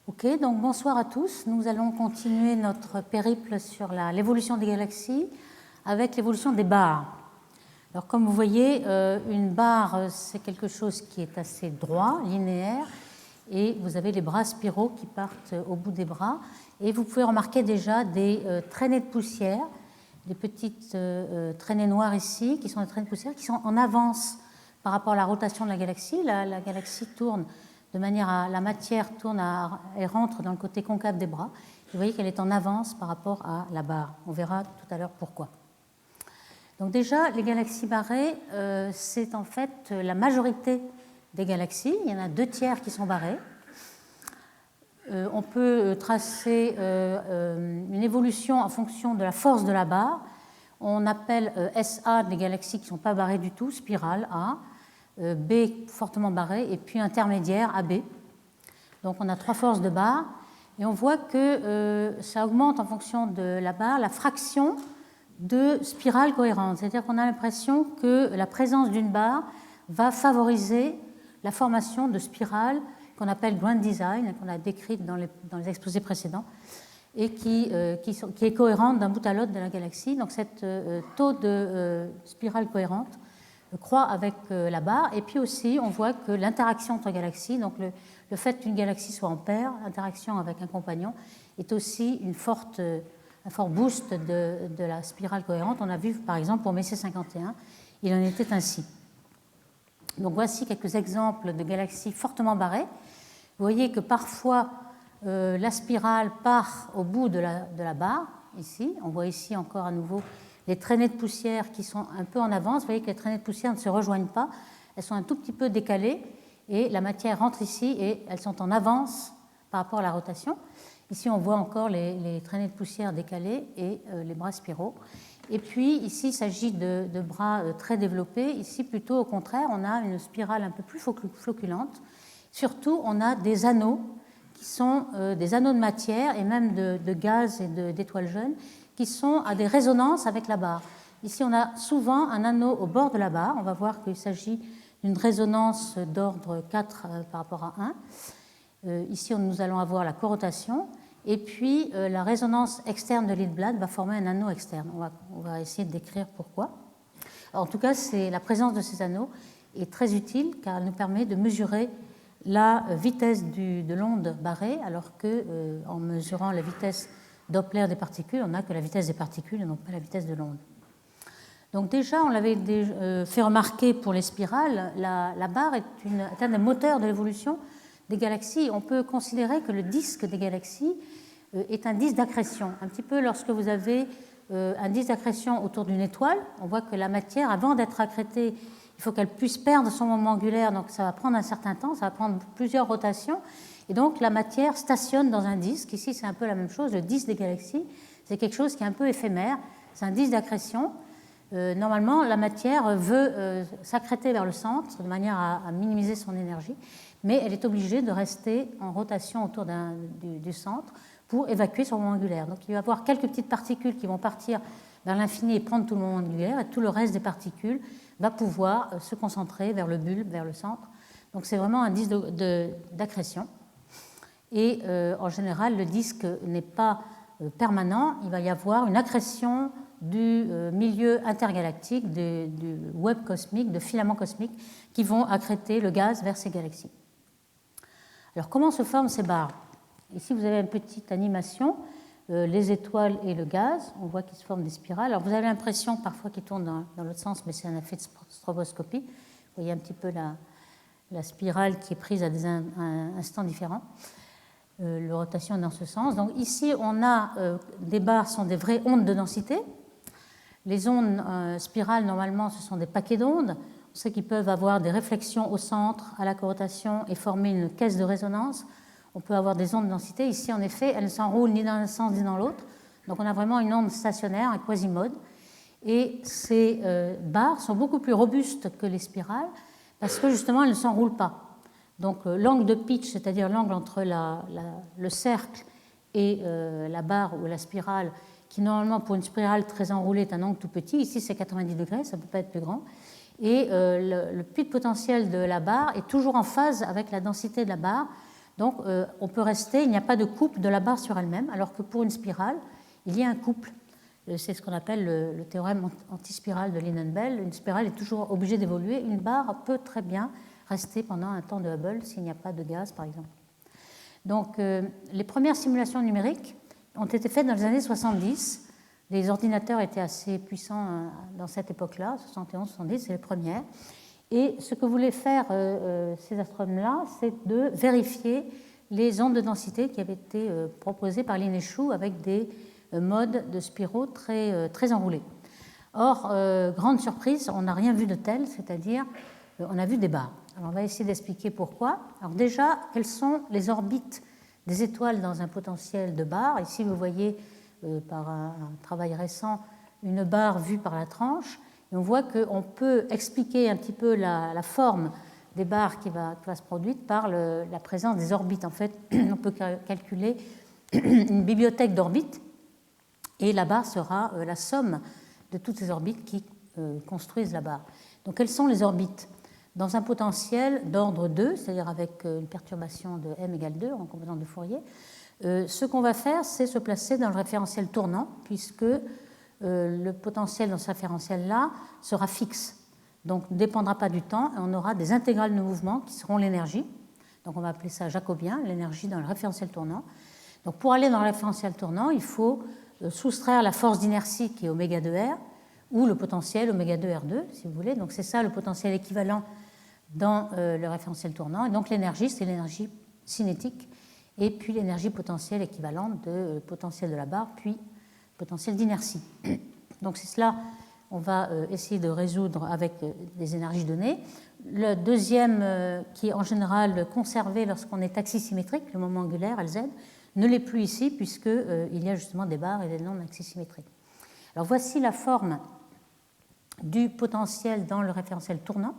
Ok, donc bonsoir à tous. Nous allons continuer notre périple sur l'évolution des galaxies avec l'évolution des barres. Alors comme vous voyez, une barre, c'est quelque chose qui est assez droit, linéaire, et vous avez les bras spiraux qui partent au bout des bras. Et vous pouvez remarquer déjà des traînées de poussière, des petites traînées noires ici, qui sont des traînées de poussière qui sont en avance par rapport à la rotation de la galaxie. La galaxie tourne de manière à la matière tourne et rentre dans le côté concave des bras. Vous voyez qu'elle est en avance par rapport à la barre. On verra tout à l'heure pourquoi. Donc déjà, les galaxies barrées, c'est en fait la majorité des galaxies. Il y en a 2/3 qui sont barrées. On peut tracer une évolution en fonction de la force de la barre. On appelle SA des galaxies qui ne sont pas barrées du tout, spirale A, B fortement barré et puis intermédiaire AB. Donc on a 3 forces de barre et on voit que ça augmente en fonction de la barre la fraction de spirales cohérentes. C'est-à-dire qu'on a l'impression que la présence d'une barre va favoriser la formation de spirales qu'on appelle grand design, qu'on a décrites dans les exposés précédents et qui est cohérente d'un bout à l'autre de la galaxie. Donc cet taux de spirale cohérente croît avec la barre, et puis aussi on voit que l'interaction entre galaxies, donc le fait qu'une galaxie soit en paire, l'interaction avec un compagnon, est aussi un fort boost de la spirale cohérente. On a vu par exemple pour Messier 51, il en était ainsi. Donc voici quelques exemples de galaxies fortement barrées. Vous voyez que parfois la spirale part au bout de la barre, ici. On voit ici encore à nouveau les traînées de poussière qui sont un peu en avance. Vous voyez que les traînées de poussière ne se rejoignent pas, elles sont un tout petit peu décalées et la matière rentre ici et elles sont en avance par rapport à la rotation. Ici, on voit encore les traînées de poussière décalées et les bras spiraux. Et puis ici, il s'agit de bras très développés. Ici, plutôt au contraire, on a une spirale un peu plus floculente. Surtout, on a des anneaux qui sont des anneaux de matière et même de gaz et d'étoiles jeunes qui sont à des résonances avec la barre. Ici, on a souvent un anneau au bord de la barre. On va voir qu'il s'agit d'une résonance d'ordre 4 par rapport à 1. Ici, nous allons avoir la corotation. Et puis, la résonance externe de Lindblad va former un anneau externe. On va essayer de décrire pourquoi. Alors, en tout cas, la présence de ces anneaux est très utile car elle nous permet de mesurer la vitesse de l'onde barrée, alors qu'en mesurant la vitesse Doppler des particules, on n'a que la vitesse des particules et non pas la vitesse de l'onde. Donc déjà, on l'avait fait remarquer pour les spirales, la barre est un des moteurs de l'évolution des galaxies. On peut considérer que le disque des galaxies est un disque d'accrétion. Un petit peu lorsque vous avez un disque d'accrétion autour d'une étoile, on voit que la matière, avant d'être accrétée, il faut qu'elle puisse perdre son moment angulaire, donc ça va prendre un certain temps, ça va prendre plusieurs rotations. Et donc la matière stationne dans un disque. Ici, c'est un peu la même chose. Le disque des galaxies, c'est quelque chose qui est un peu éphémère. C'est un disque d'accrétion. Normalement, la matière veut s'accréter vers le centre de manière à minimiser son énergie, mais elle est obligée de rester en rotation autour du centre pour évacuer son moment angulaire. Donc il va y avoir quelques petites particules qui vont partir vers l'infini et prendre tout le moment angulaire, et tout le reste des particules va pouvoir se concentrer vers le bulbe, vers le centre. Donc c'est vraiment un disque d'accrétion. Et en général, le disque n'est pas permanent. Il va y avoir une accrétion du milieu intergalactique, du web cosmique, de filaments cosmiques qui vont accréter le gaz vers ces galaxies. Alors comment se forment ces barres? Ici, vous avez une petite animation, les étoiles et le gaz. On voit qu'ils se forment des spirales. Alors vous avez l'impression parfois qu'ils tournent dans l'autre sens, mais c'est un effet de stroboscopie. Vous voyez un petit peu la spirale qui est prise à des instants différents. La rotation est dans ce sens. Donc ici, on a des barres sont des vraies ondes de densité. Les ondes spirales, normalement, ce sont des paquets d'ondes. On sait qu'ils peuvent avoir des réflexions au centre, à la corotation, et former une caisse de résonance. On peut avoir des ondes de densité. Ici, en effet, elles ne s'enroulent ni dans un sens ni dans l'autre. Donc on a vraiment une onde stationnaire, un quasimode. Et ces barres sont beaucoup plus robustes que les spirales parce que justement, elles ne s'enroulent pas. Donc l'angle de pitch, c'est-à-dire l'angle entre le cercle et la barre ou la spirale, qui normalement pour une spirale très enroulée est un angle tout petit, ici c'est 90 degrés, ça ne peut pas être plus grand, et le puits de potentiel de la barre est toujours en phase avec la densité de la barre, Donc on peut rester, il n'y a pas de couple de la barre sur elle-même, alors que pour une spirale, il y a un couple. C'est ce qu'on appelle le théorème antispirale de Linen-Bell. Une spirale est toujours obligée d'évoluer. Une barre peut très bien rester pendant un temps de Hubble s'il n'y a pas de gaz, par exemple. Donc les premières simulations numériques ont été faites dans les années 70. Les ordinateurs étaient assez puissants dans cette époque-là, 71-70, c'est les premières. Et ce que voulaient faire ces astronomes-là, c'est de vérifier les ondes de densité qui avaient été proposées par Lin-et-Chu avec des modes de spiraux très enroulés. Or, grande surprise, on n'a rien vu de tel, c'est-à-dire on a vu des barres. Alors, on va essayer d'expliquer pourquoi. Alors déjà, quelles sont les orbites des étoiles dans un potentiel de barre? Ici, vous voyez par un travail récent une barre vue par la tranche. Et on voit qu'on peut expliquer un petit peu la forme des barres qui va se produire par la présence des orbites. En fait, on peut calculer une bibliothèque d'orbites et la barre sera la somme de toutes ces orbites qui construisent la barre. Donc, quelles sont les orbites? Dans un potentiel d'ordre 2, c'est-à-dire avec une perturbation de m égale 2 en composante de Fourier, ce qu'on va faire, c'est se placer dans le référentiel tournant, puisque le potentiel dans ce référentiel-là sera fixe. Donc, ne dépendra pas du temps, et on aura des intégrales de mouvement qui seront l'énergie. Donc, on va appeler ça jacobien, l'énergie dans le référentiel tournant. Donc, pour aller dans le référentiel tournant, il faut soustraire la force d'inertie qui est oméga 2R, ou le potentiel oméga 2R2, si vous voulez. Donc, c'est ça le potentiel équivalent dans le référentiel tournant. Et donc, l'énergie, c'est l'énergie cinétique, et puis l'énergie potentielle équivalente de potentiel de la barre, puis potentiel d'inertie. Donc c'est cela, on va essayer de résoudre avec des énergies données. Le deuxième, qui est en général conservé lorsqu'on est axisymétrique, le moment angulaire, Lz, ne l'est plus ici puisqu'il y a justement des barres et des non axisymétriques. Alors voici la forme du potentiel dans le référentiel tournant.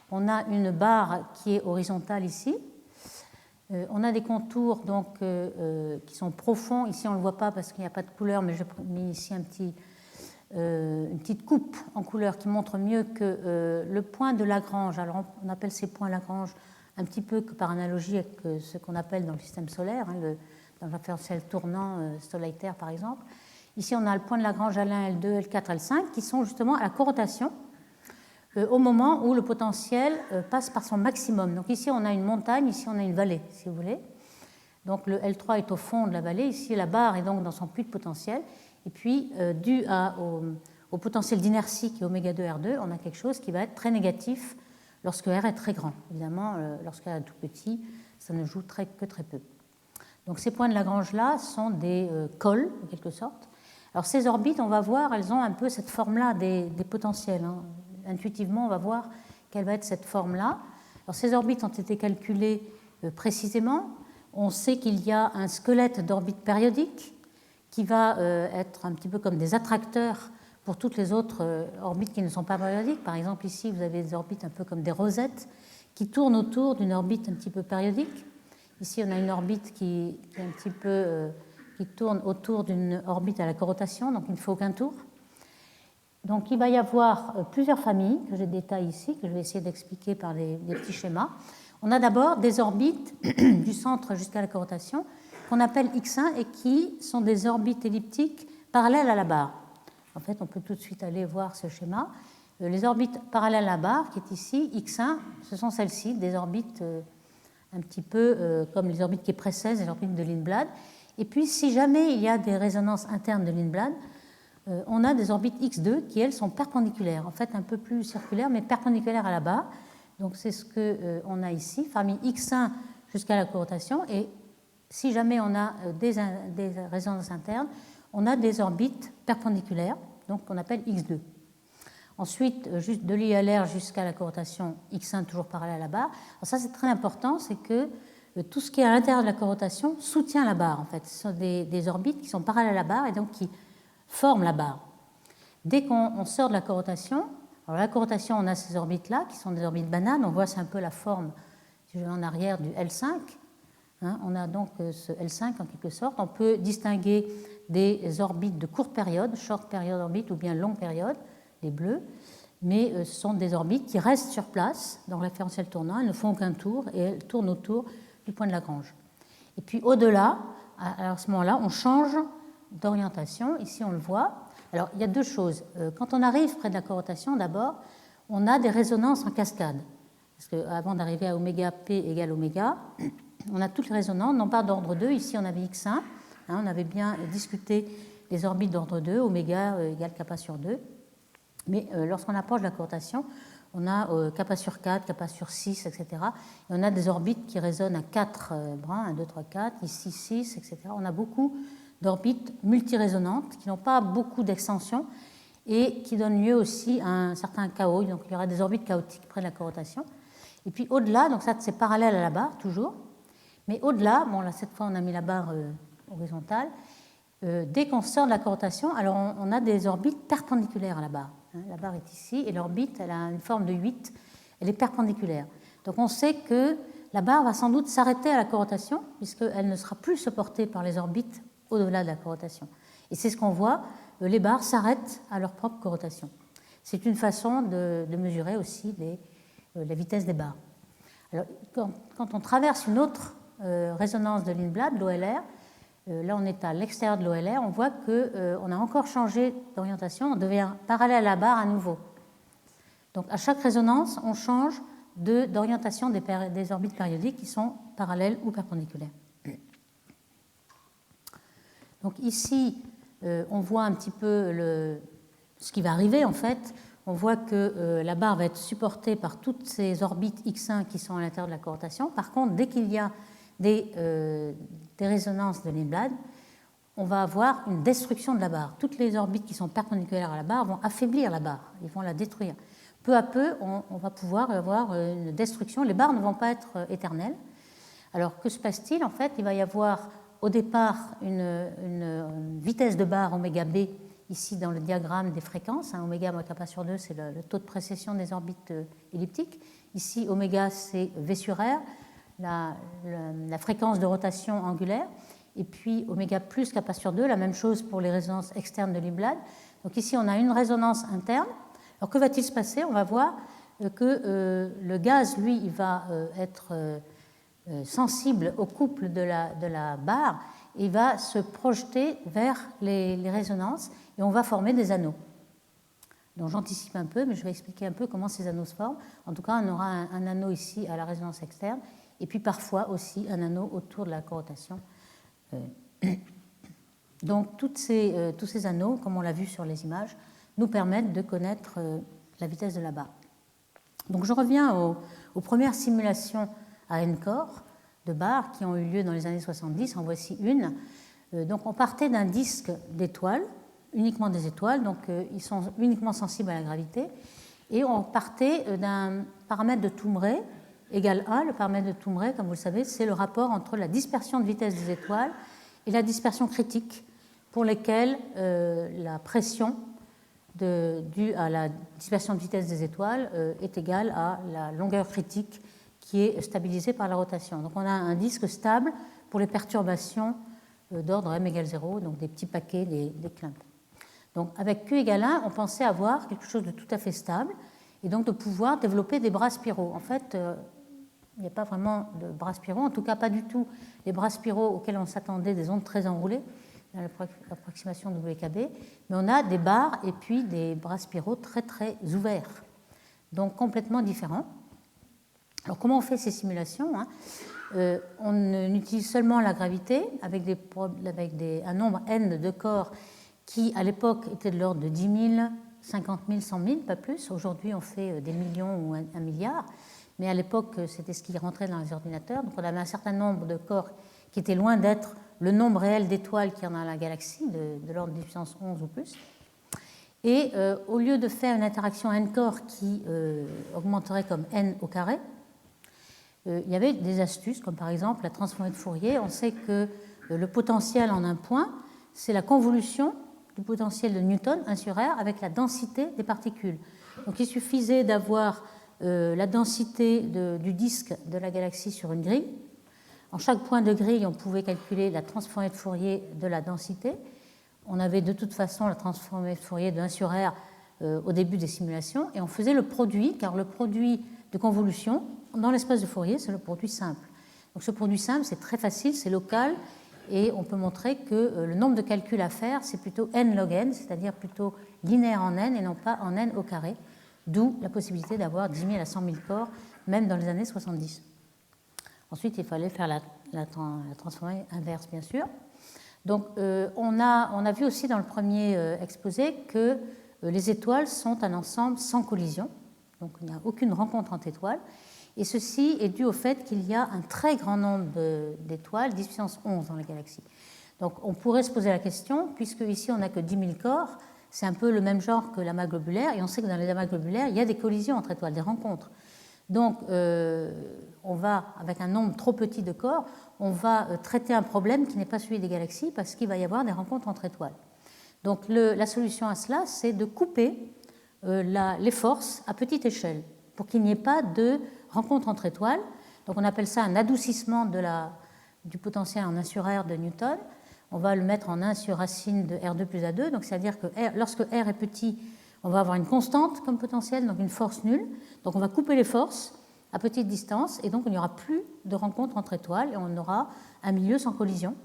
On a une barre qui est horizontale ici. On a des contours donc, qui sont profonds. Ici, on ne le voit pas parce qu'il n'y a pas de couleur, mais je mets ici une petite coupe en couleur qui montre mieux que le point de Lagrange. Alors, on appelle ces points Lagrange un petit peu par analogie avec ce qu'on appelle dans le système solaire, dans le référentiel tournant Stolleiter, par exemple. Ici, on a le point de Lagrange L1, L2, L4, L5 qui sont justement à la corotation au moment où le potentiel passe par son maximum. Donc ici, on a une montagne, ici, on a une vallée, si vous voulez. Donc le L3 est au fond de la vallée, ici, la barre est donc dans son puits de potentiel. Et puis, dû au potentiel d'inertie qui est oméga 2 R2, on a quelque chose qui va être très négatif lorsque R est très grand. Évidemment, lorsque R est tout petit, ça ne joue que très peu. Donc ces points de Lagrange-là sont des cols, en quelque sorte. Alors ces orbites, on va voir, elles ont un peu cette forme-là des potentiels. Intuitivement, on va voir quelle va être cette forme-là. Alors, ces orbites ont été calculées précisément. On sait qu'il y a un squelette d'orbites périodiques qui va être un petit peu comme des attracteurs pour toutes les autres orbites qui ne sont pas périodiques. Par exemple, ici, vous avez des orbites un peu comme des rosettes qui tournent autour d'une orbite un petit peu périodique. Ici, on a une orbite qui tourne autour d'une orbite à la corotation, donc il ne faut aucun tour. Donc, il va y avoir plusieurs familles que je détaille ici, que je vais essayer d'expliquer par des petits schémas. On a d'abord des orbites du centre jusqu'à la corotation qu'on appelle X1 et qui sont des orbites elliptiques parallèles à la barre. En fait, on peut tout de suite aller voir ce schéma. Les orbites parallèles à la barre, qui est ici, X1, ce sont celles-ci, des orbites un petit peu comme les orbites qui précèdent les orbites de Lindblad. Et puis, si jamais il y a des résonances internes de Lindblad, on a des orbites X2 qui, elles, sont perpendiculaires, en fait un peu plus circulaires, mais perpendiculaires à la barre. Donc c'est ce qu'on a ici, famille X1 jusqu'à la corotation. Et si jamais on a des résonances internes, on a des orbites perpendiculaires, donc qu'on appelle X2. Ensuite, de l'ILR jusqu'à la corotation, X1 toujours parallèle à la barre. Alors ça, c'est très important, c'est que tout ce qui est à l'intérieur de la corotation soutient la barre, en fait. Ce sont des orbites qui sont parallèles à la barre et donc qui forment la barre. Dès qu'on sort de la corotation, alors la corotation, on a ces orbites-là, qui sont des orbites bananes. On voit, c'est un peu la forme, si je vais en arrière, du L5. On a donc ce L5 en quelque sorte. On peut distinguer des orbites de courte période, short period orbite ou bien longue période, les bleus. Mais ce sont des orbites qui restent sur place dans le référentiel tournant. Elles ne font aucun tour et elles tournent autour du point de Lagrange. Et puis au-delà, à ce moment-là, on change d'orientation. Ici, on le voit. Alors, il y a deux choses. Quand on arrive près de la corotation, d'abord, on a des résonances en cascade. Parce qu'avant d'arriver à oméga p égale oméga, on a toutes les résonances, non pas d'ordre 2. Ici, on avait x1. On avait bien discuté des orbites d'ordre 2, oméga égale kappa sur 2. Mais lorsqu'on approche de la corotation, on a kappa sur 4, kappa sur 6, etc. Et on a des orbites qui résonnent à 4 brins, 1, 2, 3, 4, ici 6, etc. On a beaucoup d'orbites multirésonantes qui n'ont pas beaucoup d'extension et qui donnent lieu aussi à un certain chaos. Donc il y aura des orbites chaotiques près de la corotation. Et puis au-delà, donc ça c'est parallèle à la barre toujours, mais au-delà, bon là cette fois on a mis la barre horizontale, dès qu'on sort de la corotation, alors on a des orbites perpendiculaires à la barre. La barre est ici et l'orbite, elle a une forme de 8, elle est perpendiculaire. Donc on sait que la barre va sans doute s'arrêter à la corotation puisqu'elle ne sera plus supportée par les orbites au-delà de la corotation. Et c'est ce qu'on voit, les barres s'arrêtent à leur propre corotation. C'est une façon de mesurer aussi la vitesse des barres. Alors, quand on traverse une autre résonance de Lindblad, l'OLR, là on est à l'extérieur de l'OLR, on voit qu'on a encore changé d'orientation, on devient parallèle à la barre à nouveau. Donc à chaque résonance, on change d'orientation des orbites périodiques qui sont parallèles ou perpendiculaires. Donc ici, on voit un petit peu ce qui va arriver en fait. On voit que la barre va être supportée par toutes ces orbites X1 qui sont à l'intérieur de la corotation. Par contre, dès qu'il y a des résonances de Lindblad, on va avoir une destruction de la barre. Toutes les orbites qui sont perpendiculaires à la barre vont affaiblir la barre, ils vont la détruire. Peu à peu, on va pouvoir avoir une destruction. Les barres ne vont pas être éternelles. Alors, que se passe-t-il? En fait, il va y avoir au départ une vitesse de barre oméga b, ici dans le diagramme des fréquences. Oméga moins kappa sur 2, c'est le taux de précession des orbites elliptiques. Ici, oméga, c'est v sur r, la fréquence de rotation angulaire. Et puis, oméga plus kappa sur 2, la même chose pour les résonances externes de Lindblad. Donc ici, on a une résonance interne. Alors, que va-t-il se passer? On va voir que le gaz, lui, il va être sensible au couple de la barre et va se projeter vers les résonances et on va former des anneaux. Donc j'anticipe un peu, mais je vais expliquer un peu comment ces anneaux se forment. En tout cas, on aura un anneau ici à la résonance externe et puis parfois aussi un anneau autour de la corotation. Donc tous ces anneaux, comme on l'a vu sur les images, nous permettent de connaître la vitesse de la barre. Donc je reviens aux premières simulations à N-corps de barres qui ont eu lieu dans les années 70. En voici une. Donc on partait d'un disque d'étoiles, uniquement des étoiles, donc ils sont uniquement sensibles à la gravité, et on partait d'un paramètre de Toomre égale 1. Le paramètre de Toomre, comme vous le savez, c'est le rapport entre la dispersion de vitesse des étoiles et la dispersion critique, pour lesquelles la pression due à la dispersion de vitesse des étoiles est égale à la longueur critique qui est stabilisée par la rotation. Donc on a un disque stable pour les perturbations d'ordre m égale 0, donc des petits paquets, des clumps. Donc avec Q égale 1, on pensait avoir quelque chose de tout à fait stable et donc de pouvoir développer des bras spiraux. En fait, il n'y a pas vraiment de bras spiraux, en tout cas pas du tout les bras spiraux auxquels on s'attendait, des ondes très enroulées dans l'approximation WKB, mais on a des barres et puis des bras spiraux très très ouverts, donc complètement différents. Alors comment on fait ces simulations? On utilise seulement la gravité avec un nombre n de corps qui à l'époque était de l'ordre de 10 000, 50 000, 100 000, pas plus. Aujourd'hui on fait des millions ou un milliard, mais à l'époque c'était ce qui rentrait dans les ordinateurs. Donc on avait un certain nombre de corps qui étaient loin d'être le nombre réel d'étoiles qu'il y en a dans la galaxie, de l'ordre de puissance 11 ou plus. Et au lieu de faire une interaction n-corps qui augmenterait comme n au carré, il y avait des astuces, comme par exemple la transformée de Fourier. On sait que le potentiel en un point, c'est la convolution du potentiel de Newton, 1 sur R, avec la densité des particules. Donc il suffisait d'avoir la densité du disque de la galaxie sur une grille. En chaque point de grille, on pouvait calculer la transformée de Fourier de la densité. On avait de toute façon la transformée de Fourier de 1 sur R au début des simulations, et on faisait le produit, car le produit de convolution, dans l'espace de Fourier, c'est le produit simple. Donc ce produit simple, c'est très facile, c'est local, et on peut montrer que le nombre de calculs à faire, c'est plutôt n log n, c'est-à-dire plutôt linéaire en n et non pas en n au carré, d'où la possibilité d'avoir 10 000 à 100 000 corps, même dans les années 70. Ensuite, il fallait faire la transformée inverse, bien sûr. Donc, on a vu aussi dans le premier exposé que les étoiles sont un ensemble sans collision, donc il n'y a aucune rencontre entre étoiles, et ceci est dû au fait qu'il y a un très grand nombre d'étoiles, 10 puissance 11 dans la galaxie. Donc, on pourrait se poser la question, puisque ici on n'a que 10 000 corps, c'est un peu le même genre que l'amas globulaire, et on sait que dans les amas globulaires, il y a des collisions entre étoiles, des rencontres. Donc, on va, avec un nombre trop petit de corps, on va traiter un problème qui n'est pas celui des galaxies parce qu'il va y avoir des rencontres entre étoiles. Donc, la solution à cela, c'est de couper les forces à petite échelle pour qu'il n'y ait pas de rencontres entre étoiles. Donc, on appelle ça un adoucissement du potentiel en 1 sur R de Newton. On va le mettre en 1 sur racine de R2 plus A2. Donc, c'est-à-dire que lorsque R est petit, on va avoir une constante comme potentiel, donc une force nulle. Donc on va couper les forces à petite distance et donc il n'y aura plus de rencontre entre étoiles et on aura un milieu sans collision.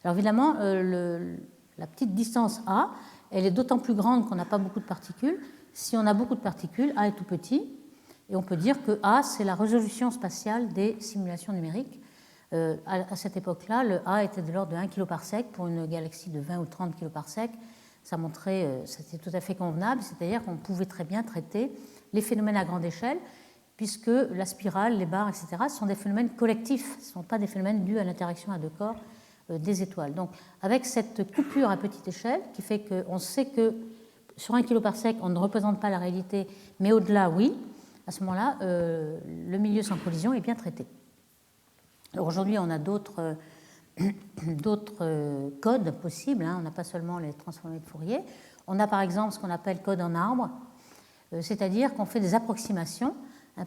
Alors évidemment, la petite distance A, elle est d'autant plus grande qu'on n'a pas beaucoup de particules. Si on a beaucoup de particules, A est tout petit et on peut dire que A, c'est la résolution spatiale des simulations numériques. À cette époque-là, le A était de l'ordre de 1 kg par sec pour une galaxie de 20 ou 30 kg par sec. Ça montrait, c'était tout à fait convenable, c'est-à-dire qu'on pouvait très bien traiter les phénomènes à grande échelle, puisque la spirale, les barres, etc., sont des phénomènes collectifs, ce ne sont pas des phénomènes dus à l'interaction à deux corps des étoiles. Donc, avec cette coupure à petite échelle, qui fait qu'on sait que sur 1 kg par sec, on ne représente pas la réalité, mais au-delà, oui, à ce moment-là, le milieu sans collision est bien traité. Alors aujourd'hui, on a d'autres codes possibles. On n'a pas seulement les transformés de Fourier. On a par exemple ce qu'on appelle code en arbre, c'est-à-dire qu'on fait des approximations.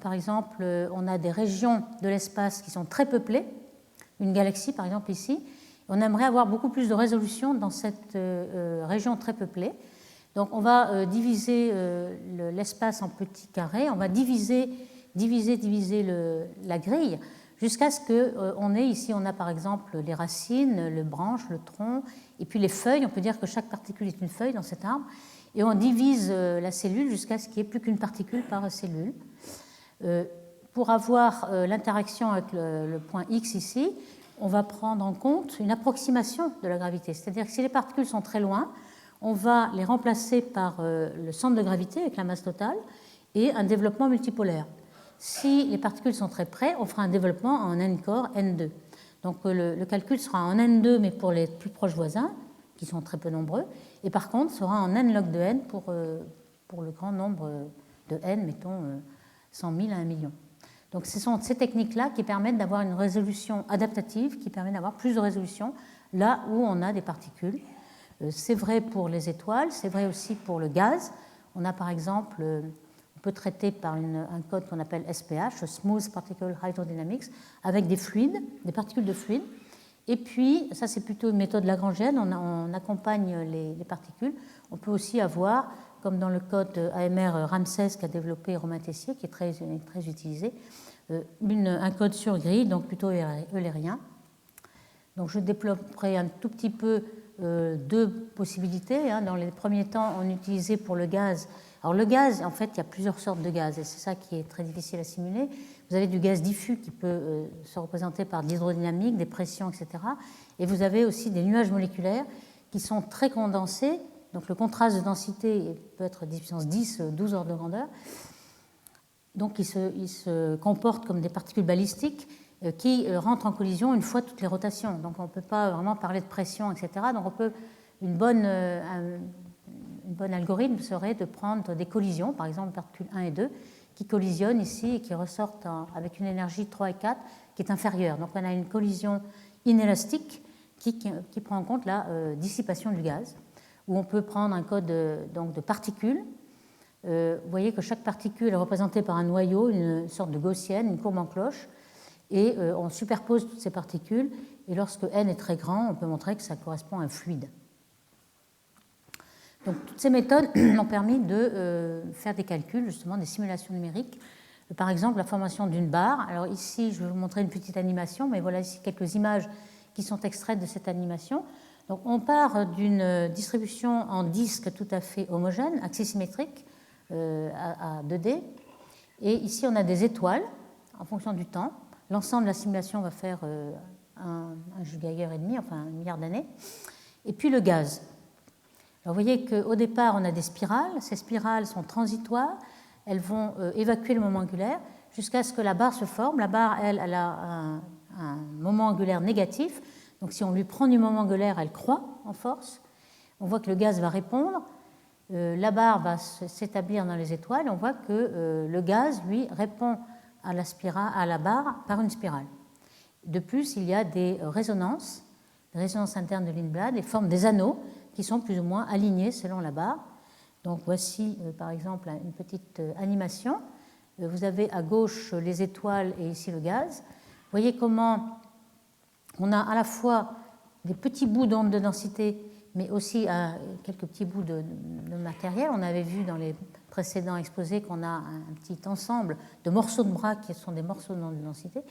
Par exemple, on a des régions de l'espace qui sont très peuplées, une galaxie par exemple ici. On aimerait avoir beaucoup plus de résolution dans cette région très peuplée. Donc on va diviser l'espace en petits carrés, on va diviser la grille, jusqu'à ce qu'on ait ici, on a par exemple les racines, les branches, le tronc, et puis les feuilles. On peut dire que chaque particule est une feuille dans cet arbre. Et on divise la cellule jusqu'à ce qu'il n'y ait plus qu'une particule par cellule. Pour avoir l'interaction avec le point X ici, on va prendre en compte une approximation de la gravité. C'est-à-dire que si les particules sont très loin, on va les remplacer par le centre de gravité avec la masse totale et un développement multipolaire. Si les particules sont très près, on fera un développement en n corps n2. Donc le calcul sera en n2, mais pour les plus proches voisins, qui sont très peu nombreux, et par contre sera en n log de n pour le grand nombre de n, mettons 100 000 à 1 million. Donc ce sont ces techniques-là qui permettent d'avoir une résolution adaptative, qui permet d'avoir plus de résolution là où on a des particules. C'est vrai pour les étoiles, c'est vrai aussi pour le gaz. On a par exemple... On peut traiter par un code qu'on appelle SPH, Smooth Particle Hydrodynamics, avec des fluides, des particules de fluides. Et puis, ça c'est plutôt une méthode lagrangienne, on accompagne les particules. On peut aussi avoir, comme dans le code AMR Ramsès qu'a développé Romain Tessier, qui est très utilisé, un code sur grille, donc plutôt eulérien. Donc je développerai un tout petit peu deux possibilités. Dans les premiers temps, on utilisait pour le gaz. Alors le gaz, en fait, il y a plusieurs sortes de gaz et c'est ça qui est très difficile à simuler. Vous avez du gaz diffus qui peut se représenter par de l'hydrodynamique, des pressions, etc. Et vous avez aussi des nuages moléculaires qui sont très condensés. Donc le contraste de densité peut être 10 puissance 10, 12 ordres de grandeur. Donc ils se comportent comme des particules balistiques qui rentrent en collision une fois toutes les rotations. Donc on ne peut pas vraiment parler de pression, etc. Donc on peut une bonne algorithme serait de prendre des collisions, par exemple particules 1 et 2, qui collisionnent ici et qui ressortent avec une énergie 3 et 4 qui est inférieure. Donc on a une collision inélastique qui prend en compte la dissipation du gaz, où on peut prendre un code de particules. Vous voyez que chaque particule est représentée par un noyau, une sorte de gaussienne, une courbe en cloche, et on superpose toutes ces particules, et lorsque n est très grand, on peut montrer que ça correspond à un fluide. Donc, toutes ces méthodes ont permis de faire des calculs, justement, des simulations numériques Par exemple, la formation d'une barre. Alors ici, je vais vous montrer une petite animation, mais voilà ici quelques images qui sont extraites de cette animation. Donc on part d'une distribution en disque tout à fait homogène, axissymétrique, à 2D. Et ici, on a des étoiles en fonction du temps. L'ensemble de la simulation va faire 1 gigayear et demi, enfin 1 milliard d'années. Et puis le gaz. Alors vous voyez qu'au départ, on a des spirales. Ces spirales sont transitoires. Elles vont évacuer le moment angulaire jusqu'à ce que la barre se forme. La barre, elle a un moment angulaire négatif. Donc si on lui prend du moment angulaire, elle croît en force. On voit que le gaz va répondre. La barre va s'établir dans les étoiles. Et on voit que le gaz, lui, répond à la barre par une spirale. De plus, il y a des résonances internes de Lindblad et forment des anneaux qui sont plus ou moins alignés selon la barre. Donc voici par exemple une petite animation. Vous avez à gauche les étoiles et ici le gaz. Vous voyez comment on a à la fois des petits bouts d'onde de densité, mais aussi quelques petits bouts de matériel. On avait vu dans les précédents exposés qu'on a un petit ensemble de morceaux de bras qui sont des morceaux d'onde de densité.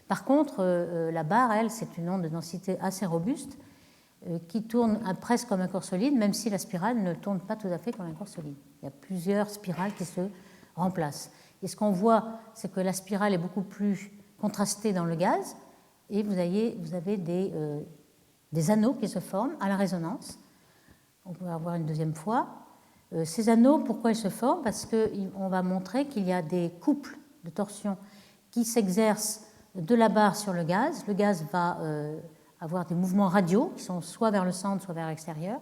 Par contre, la barre, elle, c'est une onde de densité assez robuste qui tourne presque comme un corps solide, même si la spirale ne tourne pas tout à fait comme un corps solide. Il y a plusieurs spirales qui se remplacent. Et ce qu'on voit, c'est que la spirale est beaucoup plus contrastée dans le gaz, et vous avez des anneaux qui se forment à la résonance. On peut avoir une deuxième fois. Ces anneaux, pourquoi ils se forment? Parce qu'on va montrer qu'il y a des couples de torsion qui s'exercent de la barre sur le gaz. Le gaz va avoir des mouvements radiaux qui sont soit vers le centre, soit vers l'extérieur.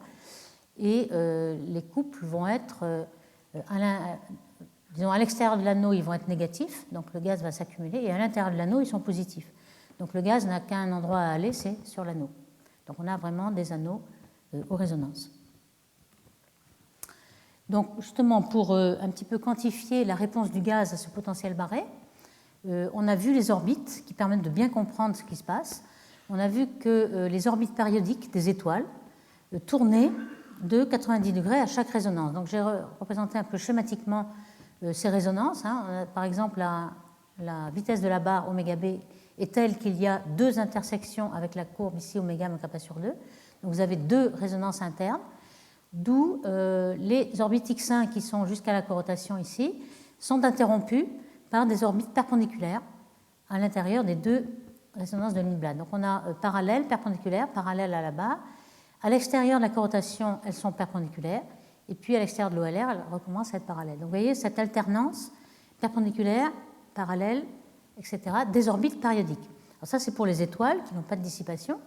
Et les couples vont être, à l'extérieur de l'anneau, ils vont être négatifs, donc le gaz va s'accumuler, et à l'intérieur de l'anneau, ils sont positifs. Donc le gaz n'a qu'un endroit à aller, c'est sur l'anneau. Donc on a vraiment des anneaux aux résonances. Donc justement, pour un petit peu quantifier la réponse du gaz à ce potentiel barré, on a vu les orbites qui permettent de bien comprendre ce qui se passe. On a vu que les orbites périodiques des étoiles tournaient de 90 degrés à chaque résonance. Donc j'ai représenté un peu schématiquement ces résonances. Par exemple, la vitesse de la barre oméga b est telle qu'il y a deux intersections avec la courbe ici oméga moins kappa sur 2. Donc vous avez deux résonances internes, d'où les orbites x1 qui sont jusqu'à la corotation ici sont interrompues par des orbites perpendiculaires à l'intérieur des deux résonances de Lindblad. Donc on a parallèle, perpendiculaire, parallèle à la barre. À l'extérieur de la corotation, elles sont perpendiculaires, et puis à l'extérieur de l'OLR, elles recommencent à être parallèles. Donc vous voyez cette alternance perpendiculaire, parallèle, etc., des orbites périodiques. Alors ça, c'est pour les étoiles qui n'ont pas de dissipation.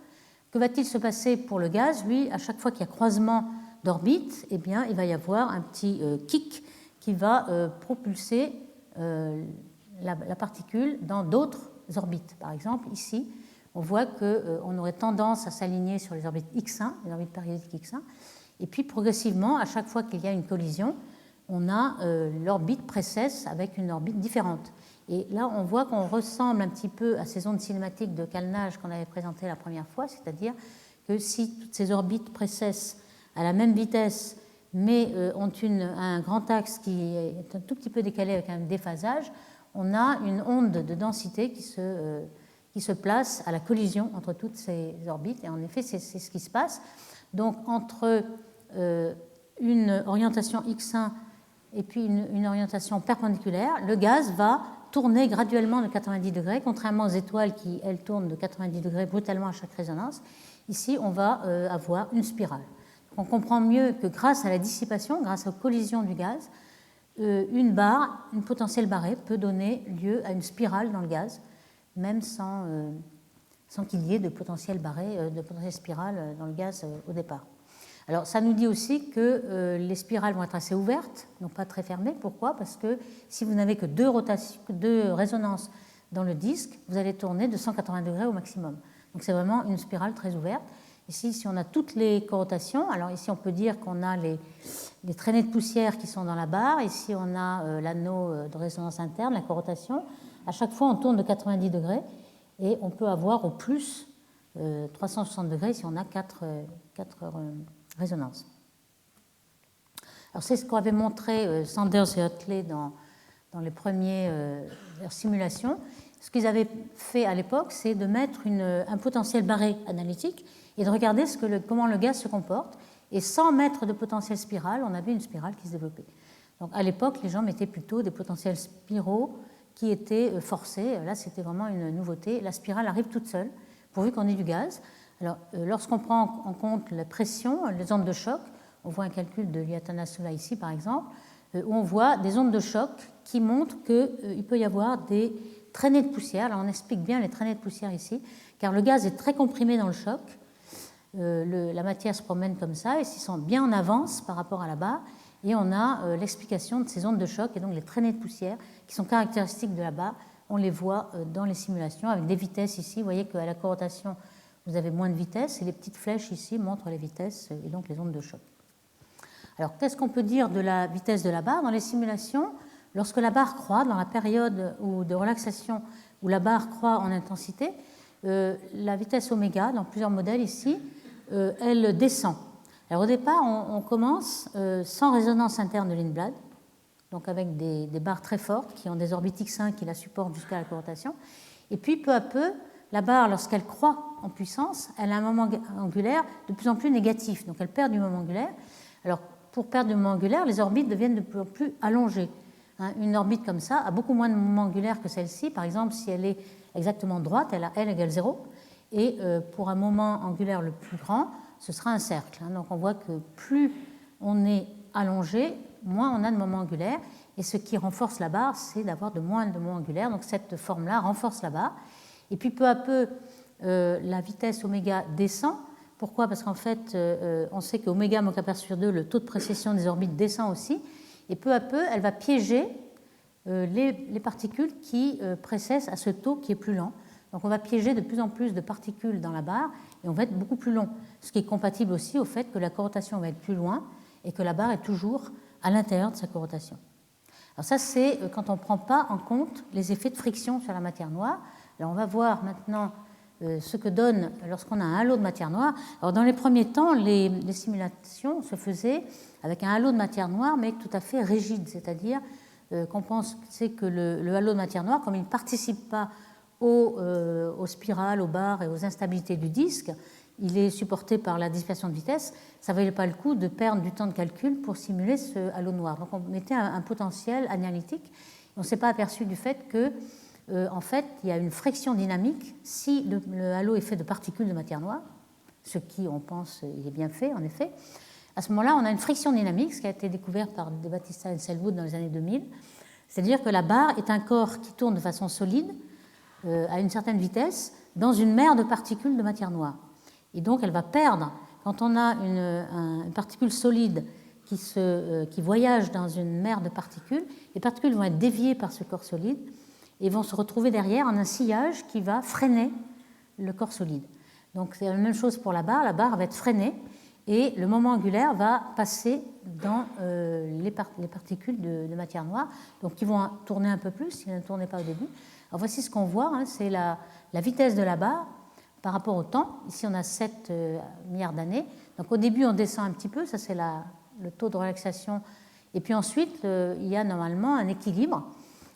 Que va-t-il se passer pour le gaz? Lui, à chaque fois qu'il y a croisement d'orbites, eh bien, il va y avoir un petit kick qui va propulser la particule dans d'autres orbites. Par exemple, ici, on voit qu'on aurait tendance à s'aligner sur les orbites X1, les orbites périodiques X1, et puis progressivement, à chaque fois qu'il y a une collision, on a l'orbite précesse avec une orbite différente. Et là, on voit qu'on ressemble un petit peu à ces ondes cinématiques de calénage qu'on avait présentées la première fois, c'est-à-dire que si toutes ces orbites précessent à la même vitesse, mais ont un grand axe qui est un tout petit peu décalé avec un déphasage, on a une onde de densité qui se place à la collision entre toutes ces orbites. Et en effet, c'est ce qui se passe. Donc, entre une orientation x1 et puis une orientation perpendiculaire, le gaz va tourner graduellement de 90 degrés, contrairement aux étoiles qui, elles, tournent de 90 degrés brutalement à chaque résonance. Ici, on va avoir une spirale. On comprend mieux que grâce à la dissipation, grâce aux collisions du gaz, une potentielle barrée peut donner lieu à une spirale dans le gaz, même sans qu'il y ait de potentielle barrée, de potentielle spirale dans le gaz au départ. Alors ça nous dit aussi que les spirales vont être assez ouvertes, non pas très fermées. Pourquoi? Parce que si vous n'avez que deux résonances dans le disque, vous allez tourner de 180 degrés au maximum. Donc c'est vraiment une spirale très ouverte. Ici, si on a toutes les corotations, alors ici on peut dire qu'on a les traînées de poussière qui sont dans la barre, ici on a l'anneau de résonance interne, la corotation. À chaque fois on tourne de 90 degrés et on peut avoir au plus 360 degrés si on a quatre résonances. Alors c'est ce qu'avaient montré Sanders et Otley dans dans les premières simulations, ce qu'ils avaient fait à l'époque, c'est de mettre un potentiel barré analytique et de regarder comment le gaz se comporte. Et sans mettre de potentiel spiral, on avait une spirale qui se développait. Donc à l'époque, les gens mettaient plutôt des potentiels spiraux qui étaient forcés. Là, c'était vraiment une nouveauté. La spirale arrive toute seule, pourvu qu'on ait du gaz. Alors, lorsqu'on prend en compte la pression, les ondes de choc, on voit un calcul de Liatanasula ici, par exemple, où on voit des ondes de choc qui montrent qu'il peut y avoir des traînées de poussière. Là, on explique bien les traînées de poussière ici, car le gaz est très comprimé dans le choc. La matière se promène comme ça, et s'ils sont bien en avance par rapport à la barre, et on a l'explication de ces ondes de choc, et donc les traînées de poussière qui sont caractéristiques de la barre. On les voit dans les simulations avec des vitesses ici. Vous voyez qu'à la corrotation, vous avez moins de vitesse, et les petites flèches ici montrent les vitesses et donc les ondes de choc. Alors, qu'est-ce qu'on peut dire de la vitesse de la barre? Dans les simulations, lorsque la barre croît, dans la période de relaxation où la barre croît en intensité, la vitesse oméga, dans plusieurs modèles ici, elle descend. Alors, au départ, on commence sans résonance interne de Lindblad, donc avec des barres très fortes qui ont des orbites X1 qui la supportent jusqu'à la corrotation. Et puis, peu à peu, la barre, lorsqu'elle croît en puissance, elle a un moment angulaire de plus en plus négatif, donc elle perd du moment angulaire. Alors, pour perdre du moment angulaire, les orbites deviennent de plus en plus allongées. Une orbite comme ça a beaucoup moins de moment angulaire que celle-ci. Par exemple, si elle est exactement droite, elle a L égale 0. Et pour un moment angulaire le plus grand, ce sera un cercle. Donc on voit que plus on est allongé, moins on a de moment angulaire. Et ce qui renforce la barre, c'est d'avoir de moins de moment angulaire. Donc cette forme-là renforce la barre. Et puis peu à peu, la vitesse oméga descend. Pourquoi? Parce qu'en fait, on sait qu'oméga mot K sur 2, le taux de précession des orbites descend aussi. Et peu à peu, elle va piéger les particules qui précèdent à ce taux qui est plus lent. Donc on va piéger de plus en plus de particules dans la barre et on va être beaucoup plus long. Ce qui est compatible aussi au fait que la corrotation va être plus loin et que la barre est toujours à l'intérieur de sa corrotation. Alors ça, c'est quand on ne prend pas en compte les effets de friction sur la matière noire. Alors on va voir maintenant ce que donne lorsqu'on a un halo de matière noire. Alors dans les premiers temps, les simulations se faisaient avec un halo de matière noire, mais tout à fait rigide, c'est-à-dire qu'on pense que le halo de matière noire, comme il ne participe pas aux spirales, aux barres et aux instabilités du disque, il est supporté par la dispersion de vitesse, ça ne valait pas le coup de perdre du temps de calcul pour simuler ce halo noir. Donc on mettait un potentiel analytique. On ne s'est pas aperçu du fait que en fait, il y a une friction dynamique si le halo est fait de particules de matière noire, ce qui, on pense, est bien fait, en effet. À ce moment-là, on a une friction dynamique, ce qui a été découvert par De Battista et Selwood dans les années 2000. C'est-à-dire que la barre est un corps qui tourne de façon solide, à une certaine vitesse, dans une mer de particules de matière noire. Et donc, elle va perdre, quand on a une particule solide qui voyage dans une mer de particules, les particules vont être déviées par ce corps solide, et vont se retrouver derrière en un sillage qui va freiner le corps solide. Donc c'est la même chose pour la barre va être freinée et le moment angulaire va passer dans les particules de matière noire, donc qui vont tourner un peu plus s'ils ne tournaient pas au début. Alors voici ce qu'on voit, c'est la vitesse de la barre par rapport au temps. Ici on a 7 milliards d'années. Donc au début on descend un petit peu, ça c'est le taux de relaxation, et puis ensuite il y a normalement un équilibre.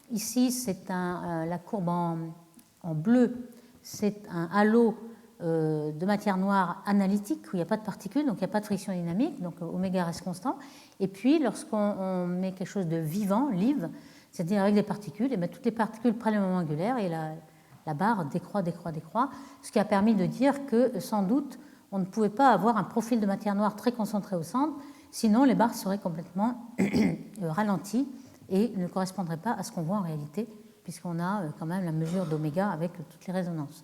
Ici, c'est la courbe en bleu, c'est un halo de matière noire analytique où il n'y a pas de particules, donc il n'y a pas de friction dynamique, donc oméga reste constant. Et puis, lorsqu'on met quelque chose de vivant, live, c'est-à-dire avec des particules, et bien toutes les particules prennent le moment angulaire et la barre décroît, ce qui a permis de dire que, sans doute, on ne pouvait pas avoir un profil de matière noire très concentré au centre, sinon les barres seraient complètement ralenties et ne correspondrait pas à ce qu'on voit en réalité, puisqu'on a quand même la mesure d'oméga avec toutes les résonances.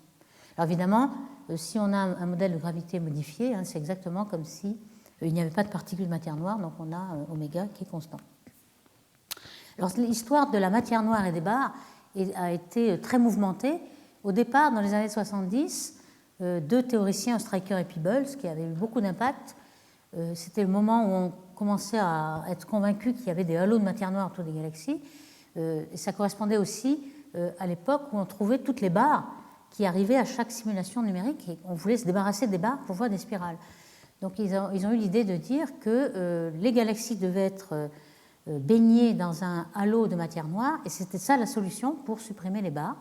Alors évidemment, si on a un modèle de gravité modifié, c'est exactement comme si il n'y avait pas de particules de matière noire, donc on a oméga qui est constant. Alors l'histoire de la matière noire et des barres a été très mouvementée. Au départ, dans les années 70, deux théoriciens, Stryker et Peebles, qui avaient eu beaucoup d'impact, c'était le moment où on commençait à être convaincu qu'il y avait des halos de matière noire autour des galaxies. Et ça correspondait aussi à l'époque où on trouvait toutes les barres qui arrivaient à chaque simulation numérique et on voulait se débarrasser des barres pour voir des spirales. Donc ils ont eu l'idée de dire que les galaxies devaient être baigner dans un halo de matière noire, et c'était ça la solution pour supprimer les barres.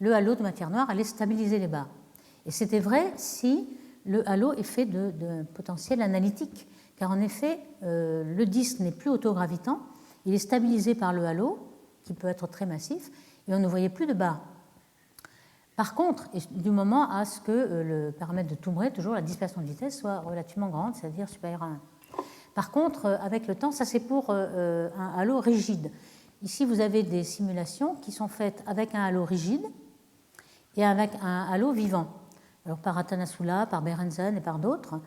Le halo de matière noire allait stabiliser les barres. Et c'était vrai si le halo est fait de potentiel analytique, car en effet, le disque n'est plus autogravitant, il est stabilisé par le halo, qui peut être très massif, et on ne voyait plus de barres. Par contre, du moment à ce que le paramètre de Toumré, toujours la dispersion de vitesse, soit relativement grande, c'est-à-dire supérieure à 1. Par contre, avec le temps, ça c'est pour un halo rigide. Ici, vous avez des simulations qui sont faites avec un halo rigide et avec un halo vivant. Alors par Atanasula, par Berentzen et par d'autres,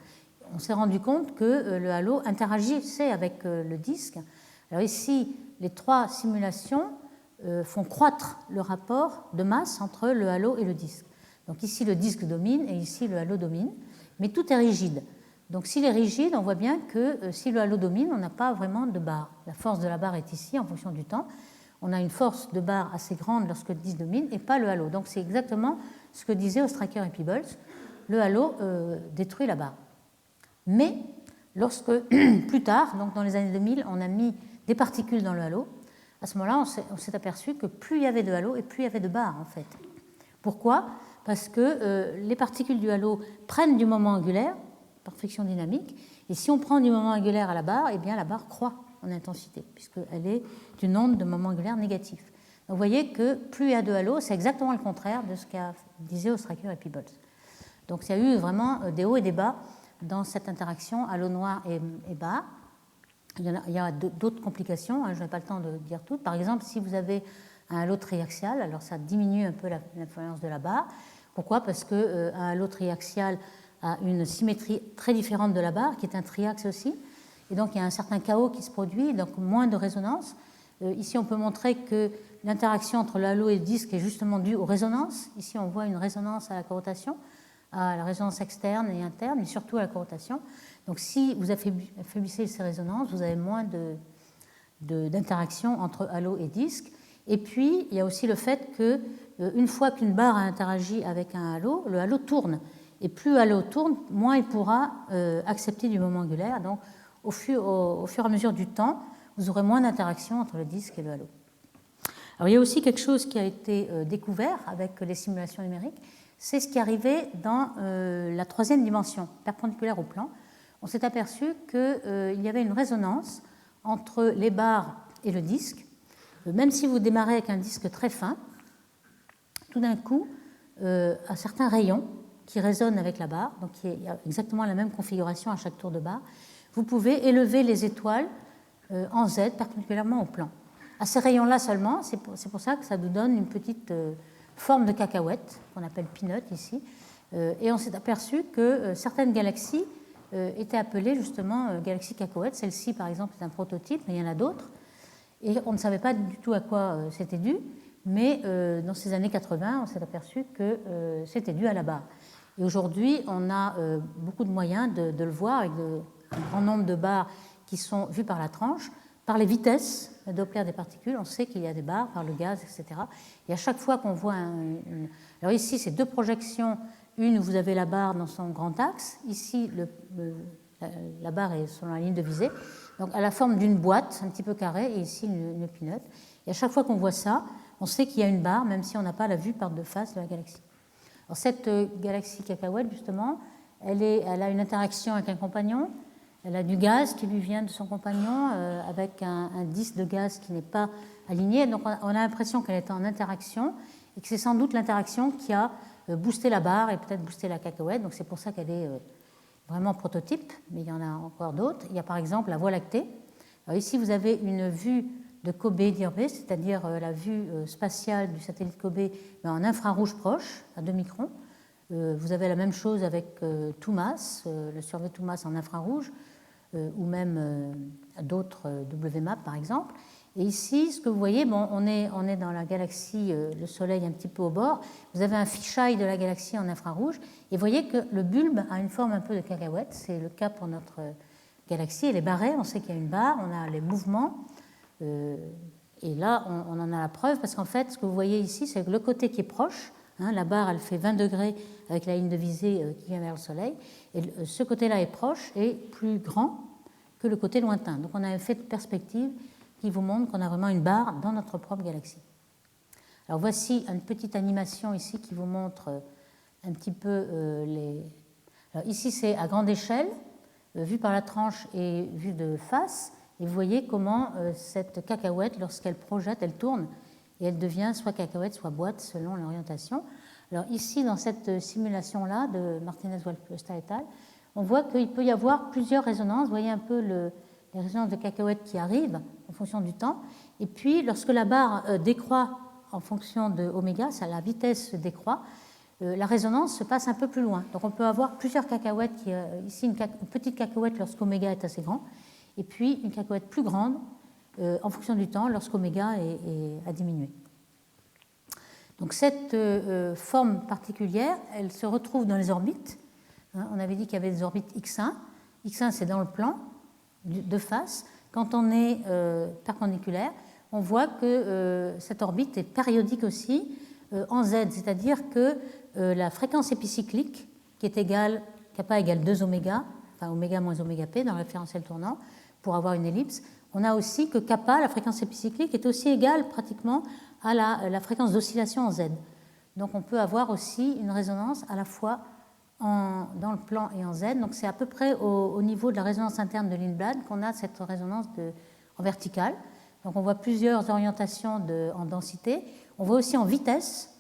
on s'est rendu compte que le halo interagissait avec le disque. Alors ici, les 3 simulations font croître le rapport de masse entre le halo et le disque. Donc ici, le disque domine et ici, le halo domine, mais tout est rigide. Donc s'il est rigide, on voit bien que si le halo domine, on n'a pas vraiment de barre. La force de la barre est ici en fonction du temps. On a une force de barre assez grande lorsque le disque domine et pas le halo. Donc c'est exactement ce que disaient Ostraker et Peebles. Le halo détruit la barre. Mais lorsque, plus tard, donc dans les années 2000, on a mis des particules dans le halo, à ce moment-là, on s'est aperçu que plus il y avait de halo et plus il y avait de barres, en fait. Pourquoi ? Parce que les particules du halo prennent du moment angulaire, par friction dynamique, et si on prend du moment angulaire à la barre, eh bien la barre croît en intensité, puisqu'elle est une onde de moment angulaire négatif. Donc vous voyez que plus il y a de halo, c'est exactement le contraire de ce qu'a disait Ostraker et Peebles. Donc il y a eu vraiment des hauts et des bas dans cette interaction halo noir et barre. Il y a d'autres complications, je n'ai pas le temps de dire toutes. Par exemple, si vous avez un halo triaxial, alors ça diminue un peu l'influence de la barre. Pourquoi ? Parce qu'un halo triaxial a une symétrie très différente de la barre, qui est un triaxe aussi. Et donc il y a un certain chaos qui se produit, donc moins de résonance. Ici, on peut montrer que l'interaction entre le halo et le disque est justement due aux résonances. Ici, on voit une résonance à la corotation, à la résonance externe et interne, mais surtout à la corotation. Donc si vous affaiblissez ces résonances, vous avez moins d'interaction entre halo et disque. Et puis, il y a aussi le fait qu'une fois qu'une barre a interagi avec un halo, le halo tourne. Et plus le halo tourne, moins il pourra accepter du moment angulaire. Donc, au fur et à mesure du temps, vous aurez moins d'interaction entre le disque et le halo. Alors, il y a aussi quelque chose qui a été découvert avec les simulations numériques, c'est ce qui arrivait dans la 3e dimension, perpendiculaire au plan. On s'est aperçu qu'il y avait une résonance entre les barres et le disque. Même si vous démarrez avec un disque très fin, tout d'un coup, à certains rayons qui résonnent avec la barre, donc il y a exactement la même configuration à chaque tour de barre, vous pouvez élever les étoiles en Z perpendiculairement au plan. À ces rayons-là seulement, c'est pour ça que ça nous donne une petite forme de cacahuète, qu'on appelle peanut ici, et on s'est aperçu que certaines galaxies étaient appelées justement galaxies cacahuètes. Celle-ci, par exemple, est un prototype, mais il y en a d'autres, et on ne savait pas du tout à quoi c'était dû, mais dans ces années 80, on s'est aperçu que c'était dû à la barre. Et aujourd'hui, on a beaucoup de moyens de le voir avec un grand nombre de barres qui sont vues par la tranche, par les vitesses Doppler des particules, on sait qu'il y a des barres par le gaz, etc. Et à chaque fois qu'on voit alors ici, c'est 2 projections. Une où vous avez la barre dans son grand axe. Ici, la barre est sur la ligne de visée, donc à la forme d'une boîte un petit peu carrée, et ici une peanut. Et à chaque fois qu'on voit ça, on sait qu'il y a une barre, même si on n'a pas la vue par 2 faces de la galaxie. Alors cette galaxie cacahuète, justement, elle a une interaction avec un compagnon. Elle a du gaz qui lui vient de son compagnon avec un disque de gaz qui n'est pas aligné. Donc on a l'impression qu'elle est en interaction et que c'est sans doute l'interaction qui a boosté la barre et peut-être boosté la cacahuète. Donc c'est pour ça qu'elle est vraiment prototype, mais il y en a encore d'autres. Il y a par exemple la Voie lactée. Alors ici, vous avez une vue de Kobe-Dirbé, c'est-à-dire la vue spatiale du satellite Kobe, mais en infrarouge proche, à 2 microns. Vous avez la même chose avec TOUMAS, le survey TOUMAS en infrarouge, ou même d'autres WMAP par exemple. Et ici, ce que vous voyez, on est dans la galaxie, le Soleil un petit peu au bord. Vous avez un fisheye de la galaxie en infrarouge, et vous voyez que le bulbe a une forme un peu de cacahuète. C'est le cas pour notre galaxie. Elle est barrée, on sait qu'il y a une barre, on a les mouvements. Et là, on en a la preuve, parce qu'en fait, ce que vous voyez ici, c'est que le côté qui est proche, la barre, elle fait 20 degrés avec la ligne de visée qui vient vers le Soleil, et ce côté-là est proche et plus grand que le côté lointain. Donc on a un effet de perspective qui vous montre qu'on a vraiment une barre dans notre propre galaxie. Alors voici une petite animation ici qui vous montre un petit peu les... Alors ici c'est à grande échelle, vu par la tranche et vu de face, et vous voyez comment cette cacahuète, lorsqu'elle projette, elle tourne, et elle devient soit cacahuète, soit boîte, selon l'orientation. Alors ici, dans cette simulation-là de Martinez-Walklöster et al., on voit qu'il peut y avoir plusieurs résonances. Vous voyez un peu les résonances de cacahuètes qui arrivent en fonction du temps. Et puis, lorsque la barre décroît en fonction de oméga, ça, la vitesse décroît, la résonance se passe un peu plus loin. Donc on peut avoir plusieurs cacahuètes, ici une petite cacahuète lorsqu'oméga est assez grand, et puis une cacahuète plus grande en fonction du temps lorsqu'oméga a diminué. Donc cette forme particulière, elle se retrouve dans les orbites. On avait dit qu'il y avait des orbites X1. X1, c'est dans le plan de face. Quand on est perpendiculaire, on voit que cette orbite est périodique aussi en Z, c'est-à-dire que la fréquence épicyclique, qui est égale, kappa égale 2 oméga, enfin oméga moins oméga p dans le référentiel tournant, pour avoir une ellipse, on a aussi que kappa, la fréquence épicyclique, est aussi égale pratiquement à la fréquence d'oscillation en Z. Donc on peut avoir aussi une résonance à la fois dans le plan et en Z. Donc c'est à peu près au niveau de la résonance interne de Lindblad qu'on a cette résonance en verticale. Donc on voit plusieurs orientations en densité. On voit aussi en vitesse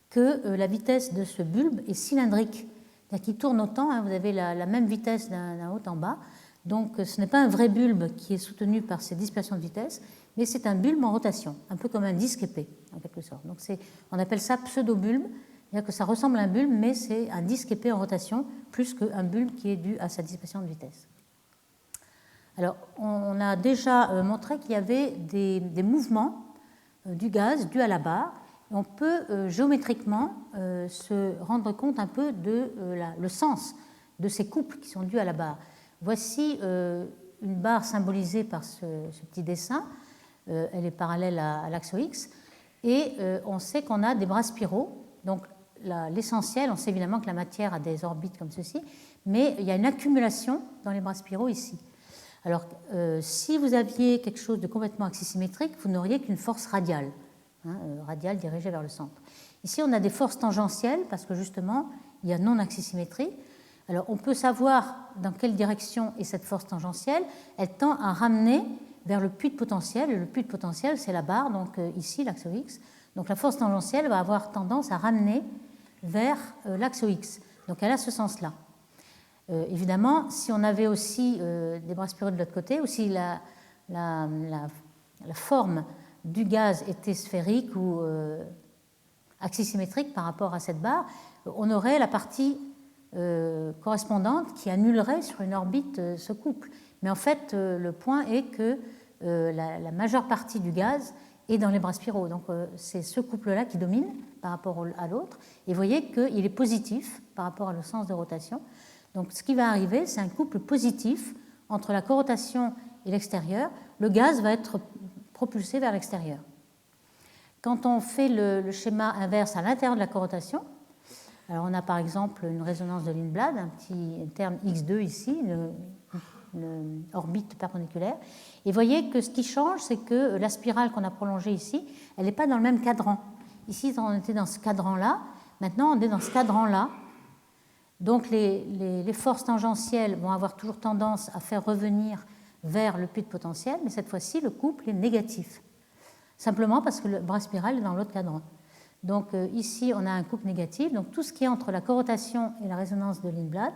que la vitesse de ce bulbe est cylindrique, c'est-à-dire qu'il tourne autant, hein, vous avez la même vitesse d'un haut en bas. Donc ce n'est pas un vrai bulbe qui est soutenu par ces dispersions de vitesse, mais c'est un bulbe en rotation, un peu comme un disque épais, en quelque sorte. Donc on appelle ça pseudo-bulbe, c'est-à-dire que ça ressemble à un bulbe, mais c'est un disque épais en rotation, plus qu'un bulbe qui est dû à sa dispersion de vitesse. Alors, on a déjà montré qu'il y avait des mouvements du gaz dus à la barre. Et on peut géométriquement se rendre compte un peu le sens de ces couples qui sont dus à la barre. Voici une barre symbolisée par ce petit dessin. Elle est parallèle à l'axe X. Et on sait qu'on a des bras spiraux. Donc, l'essentiel, on sait évidemment que la matière a des orbites comme ceci, mais il y a une accumulation dans les bras spiraux ici. Alors, si vous aviez quelque chose de complètement axisymétrique, vous n'auriez qu'une force radiale, radiale dirigée vers le centre. Ici, on a des forces tangentielles, parce que justement, il y a non-axisymétrie. Alors, on peut savoir dans quelle direction est cette force tangentielle. Elle tend à ramener vers le puits de potentiel. Et le puits de potentiel, c'est la barre, donc ici, l'axe X. Donc, la force tangentielle va avoir tendance à ramener vers l'axe X. Donc, elle a ce sens-là. Évidemment, si on avait aussi des bras spiraux de l'autre côté, ou si la forme du gaz était sphérique ou axisymétrique par rapport à cette barre, on aurait la partie correspondante qui annulerait sur une orbite ce couple. Mais en fait, le point est que la majeure partie du gaz est dans les bras spiraux. Donc c'est ce couple-là qui domine par rapport à l'autre. Et vous voyez qu'il est positif par rapport à le sens de rotation. Donc ce qui va arriver, c'est un couple positif entre la corotation et l'extérieur. Le gaz va être propulsé vers l'extérieur. Quand on fait le schéma inverse à l'intérieur de la corotation, alors on a par exemple une résonance de Lindblad, un petit terme X2 ici, une orbite perpendiculaire. Et vous voyez que ce qui change, c'est que la spirale qu'on a prolongée ici, elle n'est pas dans le même cadran. Ici, on était dans ce cadran-là. Maintenant, on est dans ce cadran-là. Donc les forces tangentielles vont avoir toujours tendance à faire revenir vers le puits de potentiel, mais cette fois-ci, le couple est négatif. Simplement parce que le bras spiral est dans l'autre cadran. Donc ici, on a un couple négatif. Donc tout ce qui est entre la corotation et la résonance de Lindblad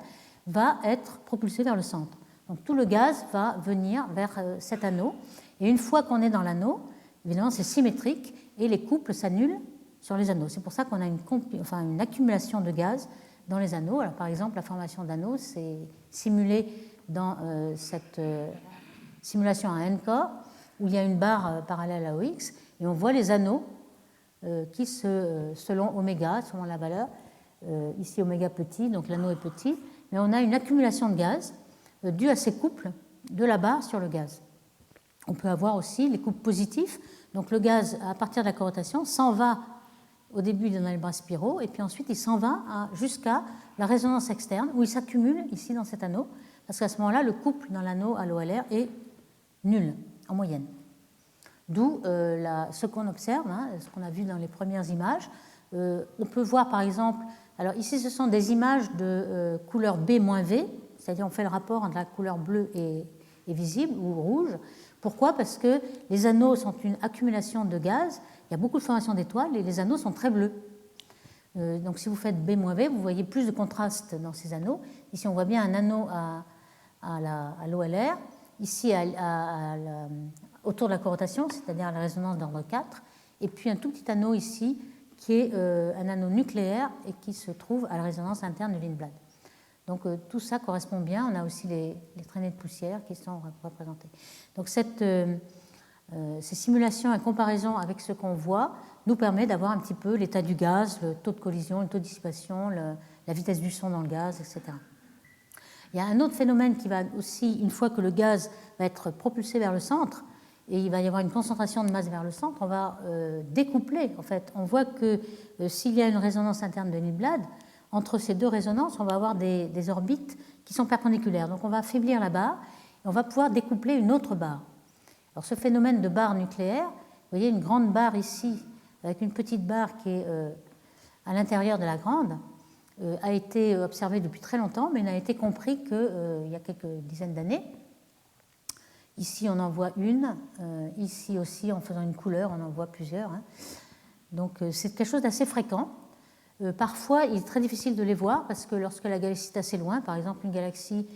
va être propulsé vers le centre. Donc tout le gaz va venir vers cet anneau. Et une fois qu'on est dans l'anneau, évidemment, c'est symétrique et les couples s'annulent sur les anneaux. C'est pour ça qu'on a une accumulation de gaz dans les anneaux. Alors, par exemple, la formation d'anneaux, c'est simulé dans cette simulation à n-corps, où il y a une barre parallèle à OX, et on voit les anneaux qui, selon oméga, selon la valeur, ici oméga petit, donc l'anneau est petit, mais on a une accumulation de gaz due à ces couples de la barre sur le gaz. On peut avoir aussi les couples positifs, donc le gaz, à partir de la corotation, s'en va au début dans les bras spiraux, et puis ensuite il s'en va jusqu'à la résonance externe, où il s'accumule ici dans cet anneau, parce qu'à ce moment-là, le couple dans l'anneau à l'OLR est nul, en moyenne. D'où ce qu'on observe, hein, ce qu'on a vu dans les premières images. On peut voir par exemple, alors ici ce sont des images de couleur B-V, c'est-à-dire on fait le rapport entre la couleur bleue et visible ou rouge. Pourquoi? Parce que les anneaux sont une accumulation de gaz, il y a beaucoup de formations d'étoiles et les anneaux sont très bleus. Donc si vous faites B-V, vous voyez plus de contraste dans ces anneaux. Ici on voit bien un anneau à l'OLR, ici autour de la corotation, c'est-à-dire à la résonance d'ordre 4, et puis un tout petit anneau ici qui est un anneau nucléaire et qui se trouve à la résonance interne de Lindblad. Donc tout ça correspond bien. On a aussi les traînées de poussière qui sont représentées. Donc ces simulations et comparaison avec ce qu'on voit nous permet d'avoir un petit peu l'état du gaz, le taux de collision, le taux de dissipation, la vitesse du son dans le gaz, etc. Il y a un autre phénomène qui va aussi, une fois que le gaz va être propulsé vers le centre, et il va y avoir une concentration de masse vers le centre, on va découpler. En fait, on voit que s'il y a une résonance interne de Lindblad, entre ces deux résonances, on va avoir des orbites qui sont perpendiculaires. Donc on va affaiblir la barre et on va pouvoir découpler une autre barre. Alors ce phénomène de barre nucléaire, vous voyez une grande barre ici, avec une petite barre qui est à l'intérieur de la grande, a été observé depuis très longtemps, mais n'a été compris qu'il y a quelques dizaines d'années. Ici, on en voit une. Ici aussi, en faisant une couleur, on en voit plusieurs. Hein. Donc, c'est quelque chose d'assez fréquent. Parfois, il est très difficile de les voir parce que lorsque la galaxie est assez loin, par exemple une galaxie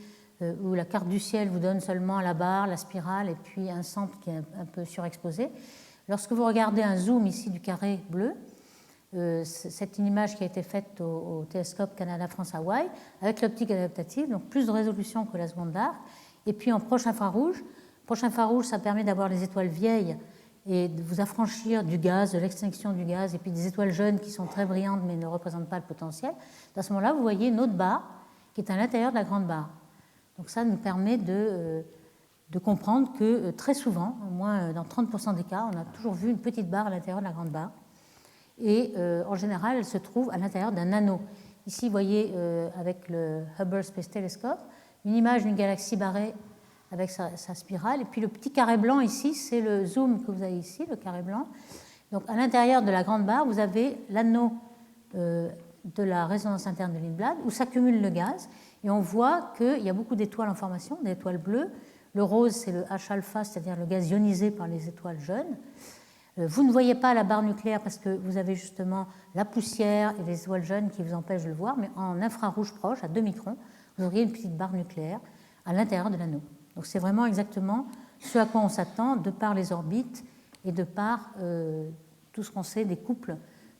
où la carte du ciel vous donne seulement la barre, la spirale et puis un centre qui est un peu surexposé, lorsque vous regardez un zoom ici du carré bleu, c'est une image qui a été faite au télescope Canada-France-Hawaï avec l'optique adaptative, donc plus de résolution que la seconde d'arc. Et puis en proche infrarouge, ça permet d'avoir les étoiles vieilles et de vous affranchir du gaz, de l'extinction du gaz, et puis des étoiles jeunes qui sont très brillantes mais ne représentent pas le potentiel. À ce moment-là, vous voyez une autre barre qui est à l'intérieur de la grande barre. Donc ça nous permet de comprendre que très souvent, au moins dans 30% des cas, on a toujours vu une petite barre à l'intérieur de la grande barre. Et en général, elle se trouve à l'intérieur d'un anneau. Ici, vous voyez avec le Hubble Space Telescope une image d'une galaxie barrée avec sa spirale. Et puis le petit carré blanc ici, c'est le zoom que vous avez ici, le carré blanc. Donc à l'intérieur de la grande barre, vous avez l'anneau de la résonance interne de Lindblad où s'accumule le gaz. Et on voit qu'il y a beaucoup d'étoiles en formation, d'étoiles bleues. Le rose, c'est le H-alpha, c'est-à-dire le gaz ionisé par les étoiles jeunes. Vous ne voyez pas la barre nucléaire parce que vous avez justement la poussière et les étoiles jeunes qui vous empêchent de le voir, mais en infrarouge proche, à 2 microns, vous auriez une petite barre nucléaire à l'intérieur de l'anneau. Donc c'est vraiment exactement ce à quoi on s'attend de par les orbites et de par tout ce qu'on sait des couples.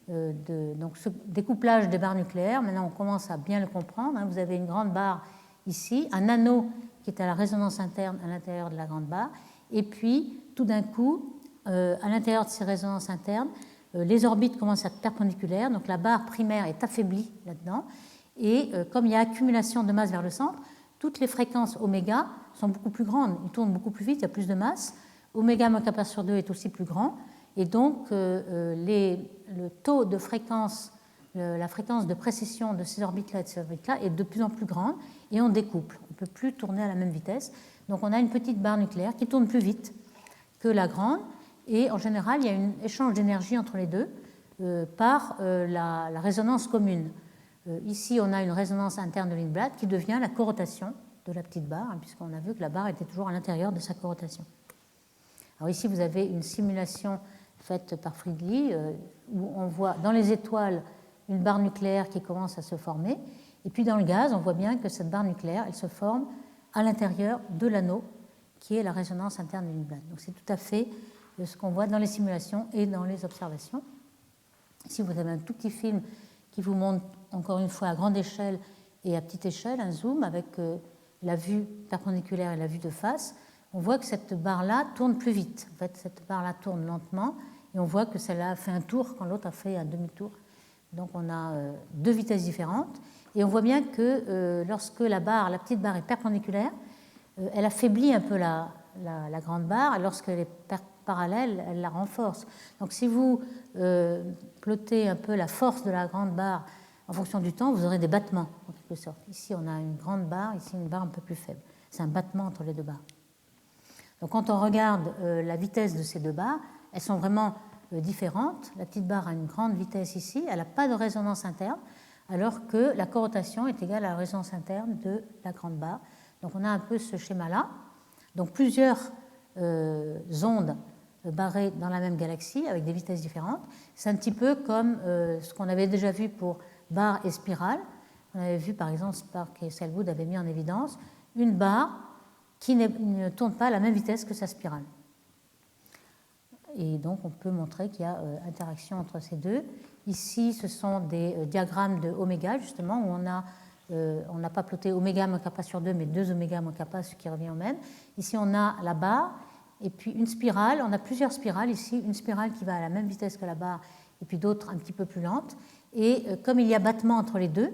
Donc ce découplage des barres nucléaires, maintenant on commence à bien le comprendre. Hein. Vous avez une grande barre ici, un anneau qui est à la résonance interne à l'intérieur de la grande barre, et puis tout d'un coup, à l'intérieur de ces résonances internes, les orbites commencent à être perpendiculaires, donc la barre primaire est affaiblie là-dedans, et comme il y a accumulation de masse vers le centre, toutes les fréquences oméga sont beaucoup plus grandes, ils tournent beaucoup plus vite, il y a plus de masse, oméga moins kappa sur 2 est aussi plus grand, et donc le taux de fréquence, la fréquence de précession de ces orbites-là et de ces orbites-là est de plus en plus grande, et on découple, on ne peut plus tourner à la même vitesse, donc on a une petite barre nucléaire qui tourne plus vite que la grande, et en général, il y a un échange d'énergie entre les deux par la résonance commune. Ici, on a une résonance interne de Lindblad qui devient la corotation de la petite barre, hein, puisqu'on a vu que la barre était toujours à l'intérieur de sa corotation. Alors ici, vous avez une simulation faite par Fridley où on voit dans les étoiles une barre nucléaire qui commence à se former, et puis dans le gaz, on voit bien que cette barre nucléaire, elle se forme à l'intérieur de l'anneau qui est la résonance interne de Lindblad. Donc c'est tout à fait ce qu'on voit dans les simulations et dans les observations. Ici, vous avez un tout petit film qui vous montre, encore une fois, à grande échelle et à petite échelle, un zoom avec la vue perpendiculaire et la vue de face. On voit que cette barre-là tourne plus vite. En fait, cette barre-là tourne lentement et on voit que celle-là a fait un tour quand l'autre a fait un demi-tour. Donc, on a deux vitesses différentes. Et on voit bien que lorsque la petite barre est perpendiculaire, elle affaiblit un peu la grande barre, et lorsqu'elle est parallèle, elle la renforce. Donc si vous plottez un peu la force de la grande barre en fonction du temps, vous aurez des battements, en quelque sorte. Ici, on a une grande barre, ici, une barre un peu plus faible. C'est un battement entre les deux barres. Donc quand on regarde la vitesse de ces deux barres, elles sont vraiment différentes. La petite barre a une grande vitesse ici, elle n'a pas de résonance interne, alors que la corotation est égale à la résonance interne de la grande barre. Donc on a un peu ce schéma-là. Donc plusieurs ondes barrées dans la même galaxie avec des vitesses différentes. C'est un petit peu comme ce qu'on avait déjà vu pour barre et spirale. On avait vu par exemple, Spark et Selwood avaient mis en évidence une barre qui ne tourne pas à la même vitesse que sa spirale. Et donc on peut montrer qu'il y a interaction entre ces deux. Ici, ce sont des diagrammes de oméga, justement, où on n'a pas ploté oméga moins kappa sur 2, mais 2 oméga moins kappa, ce qui revient au même. Ici, on a la barre, et puis une spirale. On a plusieurs spirales ici, une spirale qui va à la même vitesse que la barre, et puis d'autres un petit peu plus lentes. Et comme il y a battement entre les deux,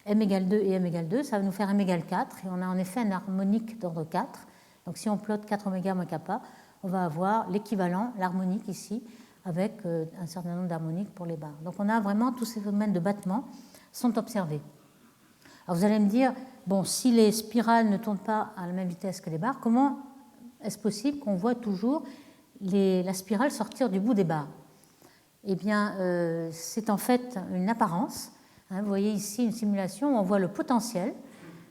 m égale 2 et m égale 2, ça va nous faire m égale 4, et on a en effet un harmonique d'ordre 4. Donc si on plotte 4 oméga moins kappa, on va avoir l'équivalent, l'harmonique ici, avec un certain nombre d'harmoniques pour les barres. Donc on a vraiment tous ces phénomènes de battement sont observés. Alors vous allez me dire, bon, si les spirales ne tournent pas à la même vitesse que les barres, comment est-ce possible qu'on voit toujours la spirale sortir du bout des barres? Eh bien, c'est en fait une apparence. Vous voyez ici une simulation où on voit le potentiel.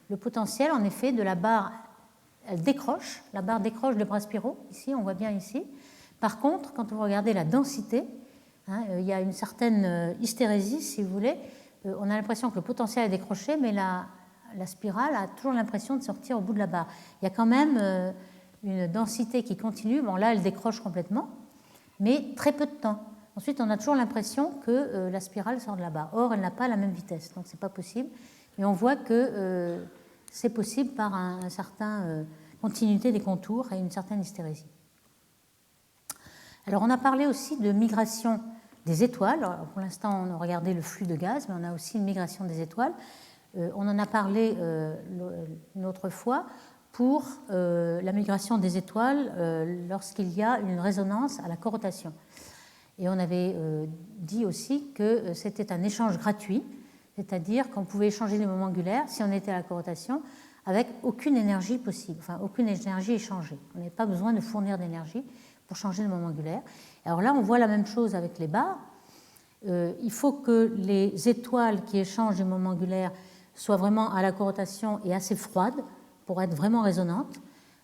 Le potentiel, en effet, de la barre, elle décroche. La barre décroche de bras spiraux. Ici, on voit bien ici. Par contre, quand vous regardez la densité, il y a une certaine hystérésie, si vous voulez. On a l'impression que le potentiel est décroché, mais la spirale a toujours l'impression de sortir au bout de la barre. Il y a quand même une densité qui continue. Bon, là, elle décroche complètement, mais très peu de temps. Ensuite, on a toujours l'impression que la spirale sort de la barre. Or, elle n'a pas la même vitesse, donc ce n'est pas possible. Mais on voit que c'est possible par un certain continuité des contours et une certaine hystérésie. Alors, on a parlé aussi de migration des étoiles. Alors, pour l'instant, on a regardé le flux de gaz, mais on a aussi une migration des étoiles. On en a parlé une autre fois pour la migration des étoiles lorsqu'il y a une résonance à la corotation. Et on avait dit aussi que c'était un échange gratuit, c'est-à-dire qu'on pouvait échanger les moments angulaires si on était à la corotation avec aucune énergie possible, enfin aucune énergie échangée. On n'avait pas besoin de fournir d'énergie pour changer le moment angulaire. Alors là, on voit la même chose avec les barres. Il faut que les étoiles qui échangent les moments angulaires soient vraiment à la corotation et assez froides pour être vraiment résonantes.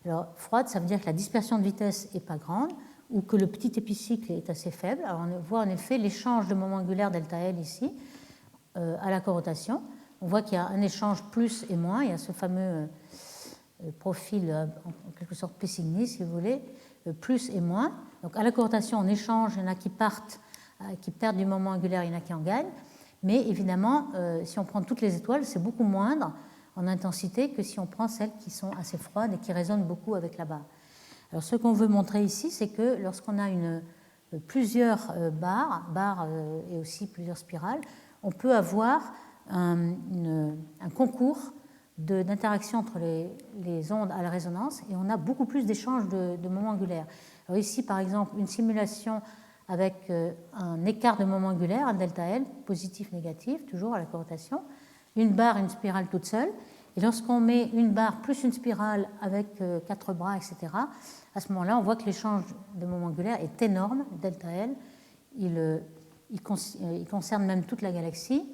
Alors, froide, ça veut dire que la dispersion de vitesse n'est pas grande ou que le petit épicycle est assez faible. Alors, on voit en effet l'échange de moments angulaires delta L ici à la corotation. On voit qu'il y a un échange plus et moins. Il y a ce fameux profil, en quelque sorte P-Cygni, si vous voulez, plus et moins. Donc, à la corotation, on échange. Il y en a qui partent, qui perdent du moment angulaire, il y en a qui en gagnent. Mais évidemment, si on prend toutes les étoiles, c'est beaucoup moindre en intensité que si on prend celles qui sont assez froides et qui résonnent beaucoup avec la barre. Alors, ce qu'on veut montrer ici, c'est que lorsqu'on a plusieurs barres et aussi plusieurs spirales, on peut avoir un concours d'interaction entre les ondes à la résonance et on a beaucoup plus d'échanges de moments angulaires. Alors ici, par exemple, une simulation avec un écart de moment angulaire, un delta L, positif, négatif, toujours à la corotation, une barre et une spirale toute seule. Et lorsqu'on met une barre plus une spirale avec 4 bras, etc., à ce moment-là, on voit que l'échange de moment angulaire est énorme, delta L. Il concerne même toute la galaxie,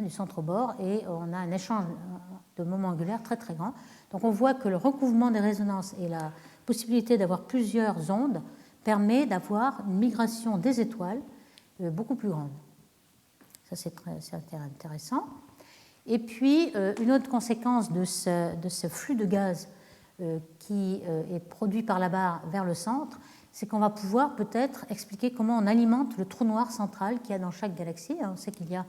du centre au bord, et on a un échange de moments angulaires très très grand. Donc on voit que le recouvrement des résonances et la possibilité d'avoir plusieurs ondes permet d'avoir une migration des étoiles beaucoup plus grande. Ça, c'est intéressant. Et puis, une autre conséquence de ce flux de gaz qui est produit par la barre vers le centre, c'est qu'on va pouvoir peut-être expliquer comment on alimente le trou noir central qu'il y a dans chaque galaxie. On sait qu'il y a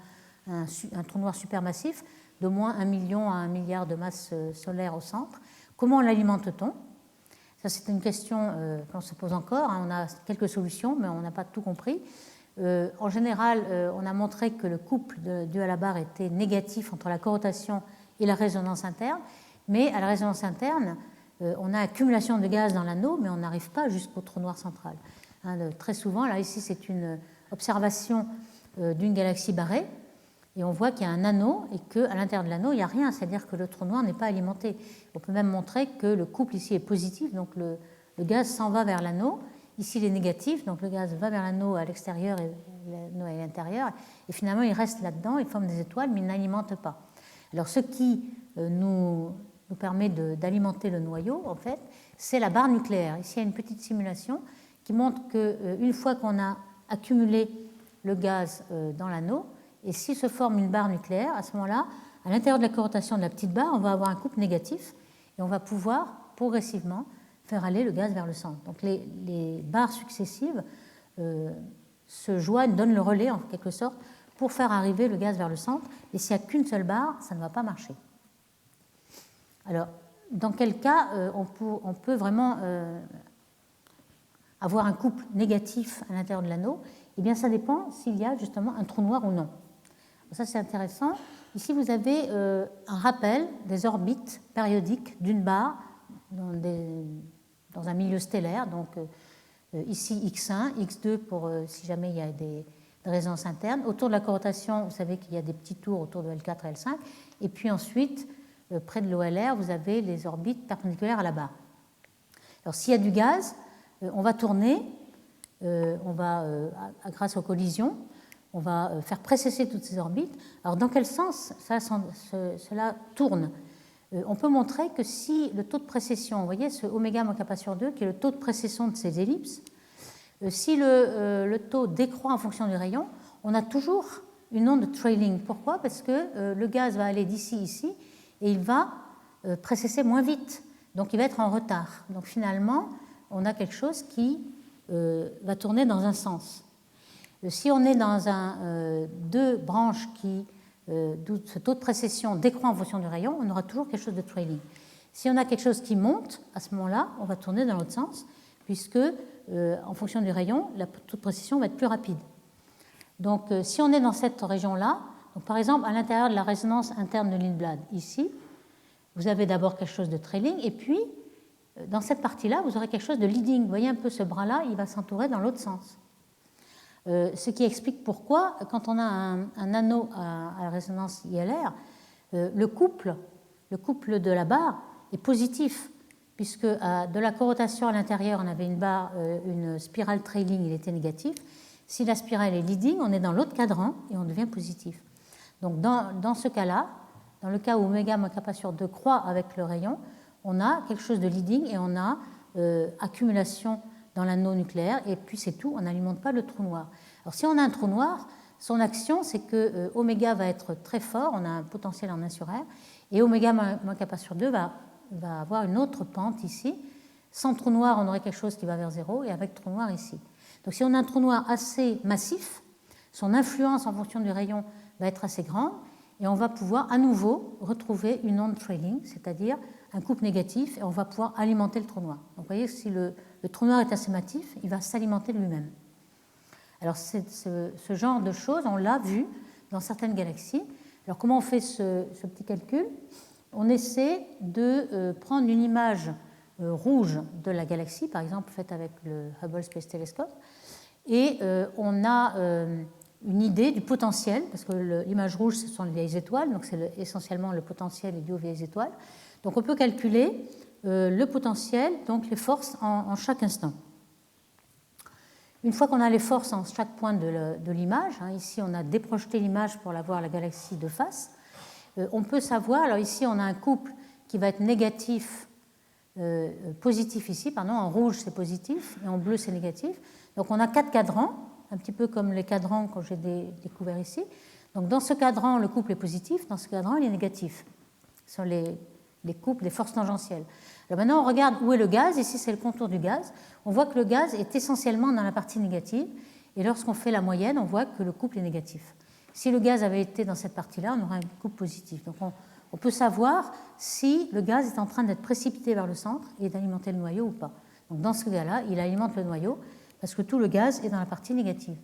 un trou noir supermassif d'au moins 1 million à 1 milliard de masses solaires au centre. Comment l'alimente-t-on ? Ça, c'est une question qu'on se pose encore. On a quelques solutions, mais on n'a pas tout compris. En général, on a montré que le couple dû à la barre était négatif entre la corotation et la résonance interne. Mais à la résonance interne, on a accumulation de gaz dans l'anneau, mais on n'arrive pas jusqu'au trou noir central. Très souvent, là, ici, c'est une observation d'une galaxie barrée. Et on voit qu'il y a un anneau et qu'à l'intérieur de l'anneau, il n'y a rien, c'est-à-dire que le trou noir n'est pas alimenté. On peut même montrer que le couple ici est positif, donc le gaz s'en va vers l'anneau. Ici, il est négatif, donc le gaz va vers l'anneau à l'extérieur et l'anneau à l'intérieur. Et finalement, il reste là-dedans, il forme des étoiles, mais il n'alimente pas. Alors, ce qui nous permet d'alimenter le noyau, en fait, c'est la barre nucléaire. Ici, il y a une petite simulation qui montre qu'une fois qu'on a accumulé le gaz dans l'anneau, et s'il se forme une barre nucléaire, à ce moment-là, à l'intérieur de la rotation de la petite barre, on va avoir un couple négatif et on va pouvoir progressivement faire aller le gaz vers le centre. Donc les barres successives se joignent, donnent le relais en quelque sorte pour faire arriver le gaz vers le centre. Et s'il n'y a qu'une seule barre, ça ne va pas marcher. Alors, dans quel cas on peut vraiment avoir un couple négatif à l'intérieur de l'anneau? Eh bien, ça dépend s'il y a justement un trou noir ou non. Ça, c'est intéressant. Ici, vous avez un rappel des orbites périodiques d'une barre dans un milieu stellaire. Donc, ici, X1, X2 pour si jamais il y a des résonances internes. Autour de la corotation, vous savez qu'il y a des petits tours autour de L4 et L5. Et puis ensuite, près de l'OLR, vous avez les orbites perpendiculaires à la barre. Alors, s'il y a du gaz, on va tourner, grâce aux collisions, on va faire précesser toutes ces orbites. Alors, dans quel sens cela tourne? On peut montrer que si le taux de précession, vous voyez ce oméga moins kappa sur 2, qui est le taux de précession de ces ellipses, si le taux décroît en fonction du rayon, on a toujours une onde trailing. Pourquoi? Parce que le gaz va aller d'ici, ici, et il va précesser moins vite. Donc, il va être en retard. Donc, finalement, on a quelque chose qui va tourner dans un sens. Si on est dans deux branches d'où ce taux de précession décroît en fonction du rayon, on aura toujours quelque chose de trailing. Si on a quelque chose qui monte, à ce moment-là, on va tourner dans l'autre sens, puisque en fonction du rayon, le taux de précession va être plus rapide. Donc, si on est dans cette région-là, par exemple, à l'intérieur de la résonance interne de Lindblad, ici, vous avez d'abord quelque chose de trailing, et puis, dans cette partie-là, vous aurez quelque chose de leading. Vous voyez un peu ce bras-là, il va s'entourer dans l'autre sens. Ce qui explique pourquoi, quand on a un anneau à la résonance ILR, le couple de la barre est positif, puisque de la corotation à l'intérieur, on avait une spirale trailing, il était négatif. Si la spirale est leading, on est dans l'autre cadran et on devient positif. Donc dans ce cas-là, dans le cas où oméga moins kappa sur 2 croît avec le rayon, on a quelque chose de leading et on a accumulation dans l'anneau nucléaire, et puis c'est tout, on n'alimente pas le trou noir. Alors si on a un trou noir, son action, c'est que oméga va être très fort, on a un potentiel en 1 sur R, et oméga moins kappa sur 2 va avoir une autre pente ici. Sans trou noir, on aurait quelque chose qui va vers 0, et avec trou noir ici. Donc si on a un trou noir assez massif, son influence en fonction du rayon va être assez grande, et on va pouvoir à nouveau retrouver une onde trailing, c'est-à-dire un couple négatif, et on va pouvoir alimenter le trou noir. Donc vous voyez, si le trou noir est assez massif, il va s'alimenter de lui-même. Alors ce genre de choses, on l'a vu dans certaines galaxies. Alors comment on fait ce petit calcul? On essaie de prendre une image rouge de la galaxie, par exemple faite avec le Hubble Space Telescope, et on a une idée du potentiel, parce que l'image rouge, ce sont les vieilles étoiles, donc c'est essentiellement le potentiel est dû aux vieilles étoiles. Donc on peut calculer le potentiel, donc les forces en chaque instant. Une fois qu'on a les forces en chaque point de l'image, ici on a déprojeté l'image pour la voir la galaxie de face, on peut savoir, alors ici on a un couple qui va être négatif, positif ici, pardon, en rouge c'est positif et en bleu c'est négatif. Donc on a 4 cadrans, un petit peu comme les cadrans que j'ai découverts ici. Donc dans ce cadran le couple est positif, dans ce cadran il est négatif. Ce sont les couples des forces tangentielles. Alors maintenant, on regarde où est le gaz. Ici, c'est le contour du gaz. On voit que le gaz est essentiellement dans la partie négative. Et lorsqu'on fait la moyenne, on voit que le couple est négatif. Si le gaz avait été dans cette partie-là, on aurait un couple positif. Donc on peut savoir si le gaz est en train d'être précipité vers le centre et d'alimenter le noyau ou pas. Donc dans ce cas-là, il alimente le noyau parce que tout le gaz est dans la partie négative.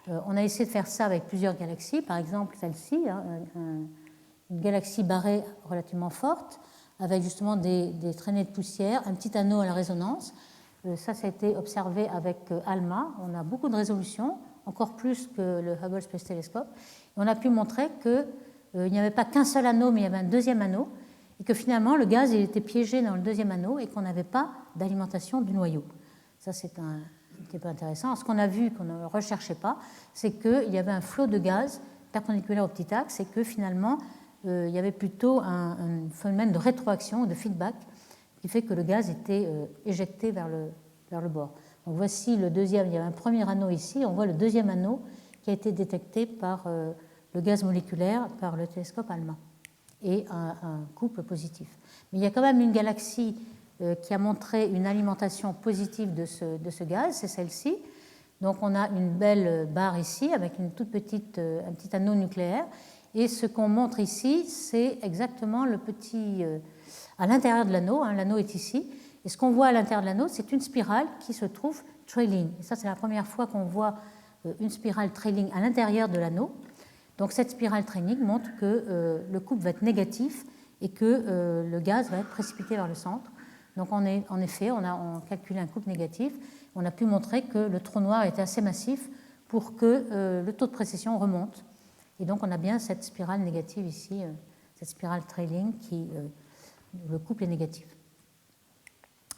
On a essayé de faire ça avec plusieurs galaxies. Par exemple, celle-ci, une galaxie barrée relativement forte, avec justement des traînées de poussière, un petit anneau à la résonance. Ça a été observé avec ALMA. On a beaucoup de résolution, encore plus que le Hubble Space Telescope. Et on a pu montrer qu'il n'y avait pas qu'un seul anneau, mais il y avait un deuxième anneau. et que finalement le gaz il était piégé dans le deuxième anneau et qu'on n'avait pas d'alimentation du noyau. Ça, c'est un petit peu intéressant. Alors, ce qu'on a vu, qu'on ne recherchait pas, c'est qu'il y avait un flot de gaz perpendiculaire au petit axe et que finalement, il y avait plutôt un phénomène de rétroaction, de feedback, qui fait que le gaz était éjecté vers le bord. Donc, voici le deuxième, il y avait un premier anneau ici, on voit le deuxième anneau qui a été détecté par le gaz moléculaire par le télescope allemand et un couple positif. Mais il y a quand même une galaxie qui a montré une alimentation positive de ce gaz, c'est celle-ci. Donc on a une belle barre ici avec un petit anneau nucléaire. Et ce qu'on montre ici, c'est exactement le petit... à l'intérieur de l'anneau, hein, l'anneau est ici. Et ce qu'on voit à l'intérieur de l'anneau, c'est une spirale qui se trouve trailing. Et ça, c'est la première fois qu'on voit une spirale trailing à l'intérieur de l'anneau. Donc cette spirale trailing montre que le couple va être négatif et que le gaz va être précipité vers le centre. Donc en effet, on a calculé un couple négatif. On a pu montrer que le trou noir était assez massif pour que le taux de précession remonte. Et donc on a bien cette spirale négative ici, cette spirale trailing qui, le couple est négatif.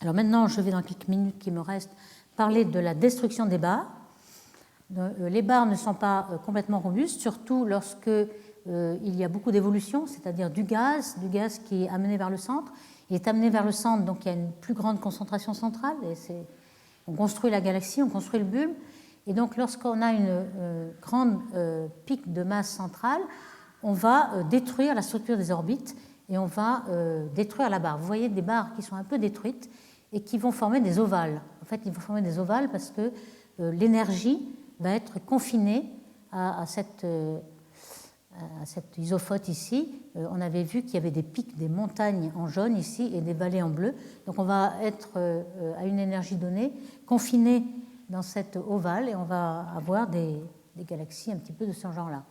Alors maintenant, je vais dans quelques minutes qui me restent parler de la destruction des barres. Les barres ne sont pas complètement robustes, surtout lorsque il y a beaucoup d'évolution, c'est-à-dire du gaz qui est amené vers le centre. Il est amené vers le centre, donc il y a une plus grande concentration centrale. Et on construit la galaxie, on construit le bulbe. Et donc lorsqu'on a une grande pic de masse centrale, on va détruire la structure des orbites et on va détruire la barre. Vous voyez des barres qui sont un peu détruites et qui vont former des ovales. En fait, ils vont former des ovales parce que l'énergie va être confinée à cette isophote ici. On avait vu qu'il y avait des pics, des montagnes en jaune ici et des vallées en bleu. Donc on va être à une énergie donnée, confinée dans cette ovale, et on va avoir des galaxies un petit peu de ce genre-là.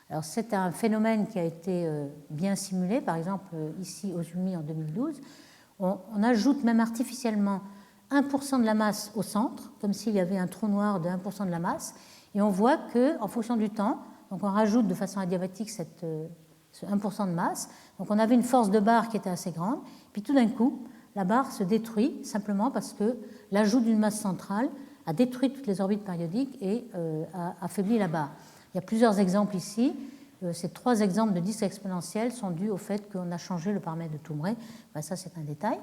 Alors c'est un phénomène qui a été bien simulé, par exemple ici aux UMI en 2012. On ajoute même artificiellement 1% de la masse au centre, comme s'il y avait un trou noir de 1% de la masse, et on voit qu'en fonction du temps, donc on rajoute de façon adiabatique ce 1% de masse, donc on avait une force de barre qui était assez grande, puis tout d'un coup, la barre se détruit simplement parce que l'ajout d'une masse centrale a détruit toutes les orbites périodiques et a affaibli la barre. Il y a plusieurs exemples ici. Ces 3 exemples de disques exponentiels sont dus au fait qu'on a changé le paramètre de Toumré. Ben, ça, c'est un détail.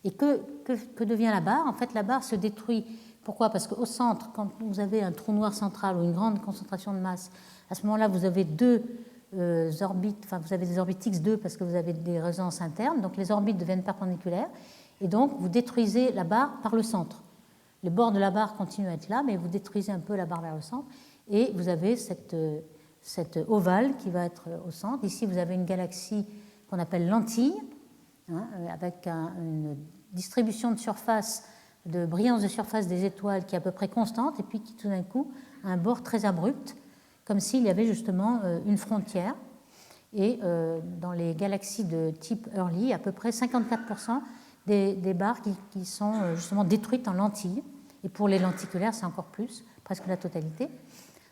Et que devient la barre? En fait, la barre se détruit. Pourquoi? Parce qu'au centre, quand vous avez un trou noir central ou une grande concentration de masse, à ce moment-là, vous avez deux orbites, enfin, vous avez des orbites X2 parce que vous avez des résonances internes, donc les orbites deviennent perpendiculaires, et donc vous détruisez la barre par le centre. Les bords de la barre continuent à être là, mais vous détruisez un peu la barre vers le centre, et vous avez cette ovale qui va être au centre. Ici, vous avez une galaxie qu'on appelle lentille, avec une distribution de surface, de brillance de surface des étoiles qui est à peu près constante, et puis qui tout d'un coup a un bord très abrupt, comme s'il y avait justement une frontière. Et dans les galaxies de type Early, à peu près 54% des barres qui sont justement détruites en lentilles. Et pour les lenticulaires, c'est encore plus, presque la totalité.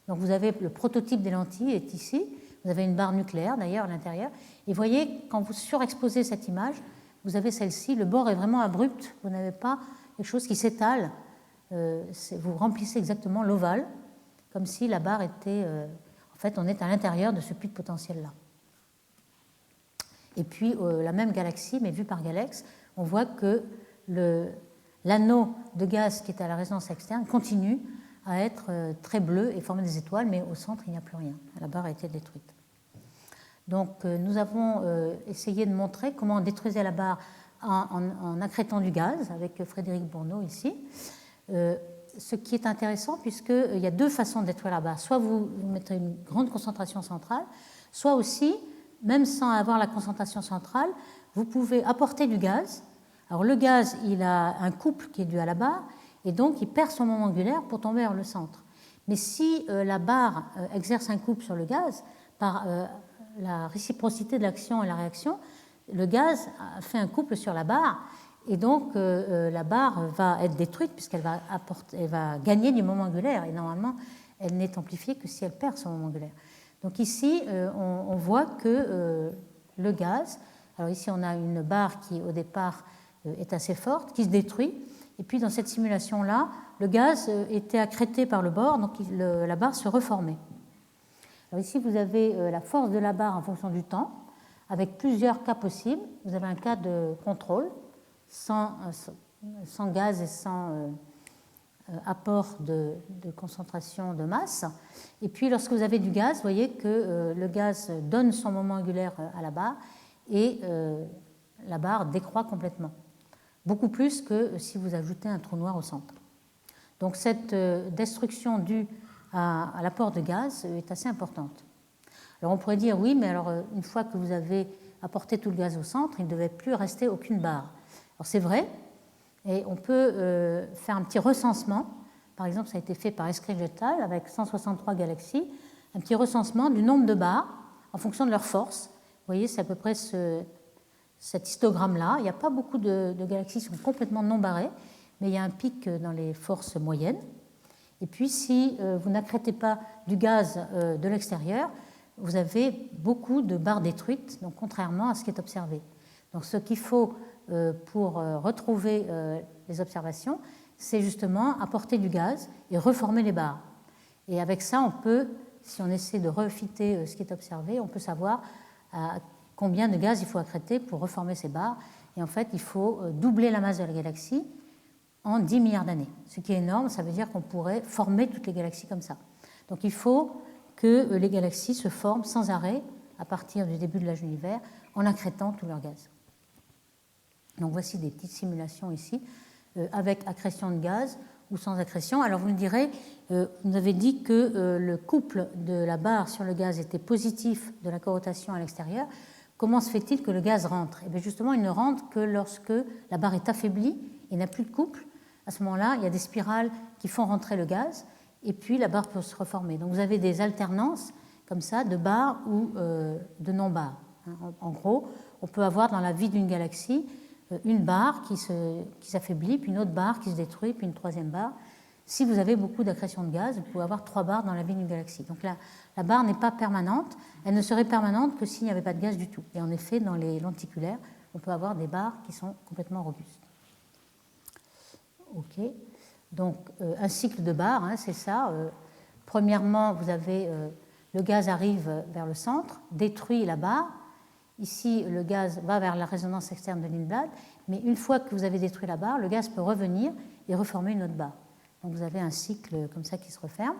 Donc vous avez le prototype des lentilles est ici. Vous avez une barre nucléaire d'ailleurs à l'intérieur. Et vous voyez, quand vous surexposez cette image, vous avez celle-ci. Le bord est vraiment abrupt. Vous n'avez pas quelque chose qui s'étale. Vous remplissez exactement l'ovale, comme si la barre était... en fait, on est à l'intérieur de ce puits de potentiel-là. Et puis, la même galaxie, mais vue par Galex, on voit que l'anneau de gaz qui est à la résonance externe continue à être très bleu et former des étoiles, mais au centre, il n'y a plus rien. La barre a été détruite. Donc, nous avons essayé de montrer comment on détruisait la barre en accrétant du gaz, avec Frédéric Bourneau ici. Ce qui est intéressant, puisqu'il y a 2 façons de détruire la barre. Soit vous mettez une grande concentration centrale, soit aussi, même sans avoir la concentration centrale, vous pouvez apporter du gaz. Alors le gaz, il a un couple qui est dû à la barre, et donc il perd son moment angulaire pour tomber vers le centre. Mais si la barre exerce un couple sur le gaz, par la réciprocité de l'action et la réaction, le gaz fait un couple sur la barre, et donc la barre va être détruite puisqu'elle va gagner du moment angulaire, et normalement elle n'est amplifiée que si elle perd son moment angulaire. Donc ici on voit que le gaz Alors ici, on a une barre qui, au départ, est assez forte, qui se détruit. Et puis, dans cette simulation-là, le gaz était accrété par le bord, donc la barre se reformait. Alors ici, vous avez la force de la barre en fonction du temps, avec plusieurs cas possibles. Vous avez un cas de contrôle, sans gaz et sans apport de concentration de masse. Et puis, lorsque vous avez du gaz, vous voyez que le gaz donne son moment angulaire à la barre et la barre décroît complètement. Beaucoup plus que si vous ajoutez un trou noir au centre. Donc, cette destruction due à l'apport de gaz est assez importante. Alors, on pourrait dire, oui, mais alors, une fois que vous avez apporté tout le gaz au centre, il ne devait plus rester aucune barre. Alors, c'est vrai. Et on peut faire un petit recensement. Par exemple, ça a été fait par Eskridge et al. Avec 163 galaxies. Un petit recensement du nombre de barres en fonction de leur force. Vous voyez, c'est à peu près cet histogramme-là. Il n'y a pas beaucoup de galaxies qui sont complètement non barrées, mais il y a un pic dans les forces moyennes. Et puis, si vous n'accrétez pas du gaz de l'extérieur, vous avez beaucoup de barres détruites, donc contrairement à ce qui est observé. Donc, ce qu'il faut pour retrouver les observations, c'est justement apporter du gaz et reformer les barres. Et avec ça, on peut, si on essaie de refiter ce qui est observé, on peut savoir combien de gaz il faut accréter pour reformer ces barres. Et en fait, il faut doubler la masse de la galaxie en 10 milliards d'années. Ce qui est énorme, ça veut dire qu'on pourrait former toutes les galaxies comme ça. Donc il faut que les galaxies se forment sans arrêt à partir du début de l'âge de l'univers en accrétant tout leur gaz. Donc voici des petites simulations ici, avec accrétion de gaz ou sans accrétion. Alors vous me direz, vous avez dit que le couple de la barre sur le gaz était positif de la corotation à l'extérieur. Comment se fait-il que le gaz rentre? Et bien justement, il ne rentre que lorsque la barre est affaiblie et n'a plus de couple. À ce moment-là, il y a des spirales qui font rentrer le gaz et puis la barre peut se reformer. Donc vous avez des alternances comme ça de barres ou de non-barres. En gros, on peut avoir dans la vie d'une galaxie une barre qui s'affaiblit, puis une autre barre qui se détruit, puis une troisième barre. Si vous avez beaucoup d'accrétion de gaz, vous pouvez avoir 3 barres dans la vie d'une galaxie. Donc la barre n'est pas permanente, elle ne serait permanente que s'il n'y avait pas de gaz du tout. Et en effet, dans les lenticulaires, on peut avoir des barres qui sont complètement robustes. Ok. Donc un cycle de barres, c'est ça. Premièrement, vous avez le gaz arrive vers le centre, détruit la barre. Ici, le gaz va vers la résonance externe de Lindblad, mais une fois que vous avez détruit la barre, le gaz peut revenir et reformer une autre barre. Donc vous avez un cycle comme ça qui se referme.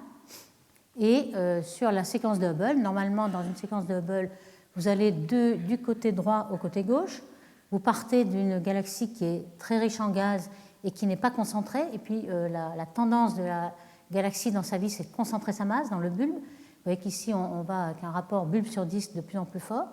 Et sur la séquence de Hubble, normalement dans une séquence de Hubble, vous allez du côté droit au côté gauche. Vous partez d'une galaxie qui est très riche en gaz et qui n'est pas concentrée. Et puis la tendance de la galaxie dans sa vie, c'est de concentrer sa masse dans le bulbe. Vous voyez qu'ici, on va avec un rapport bulbe sur disque de plus en plus fort.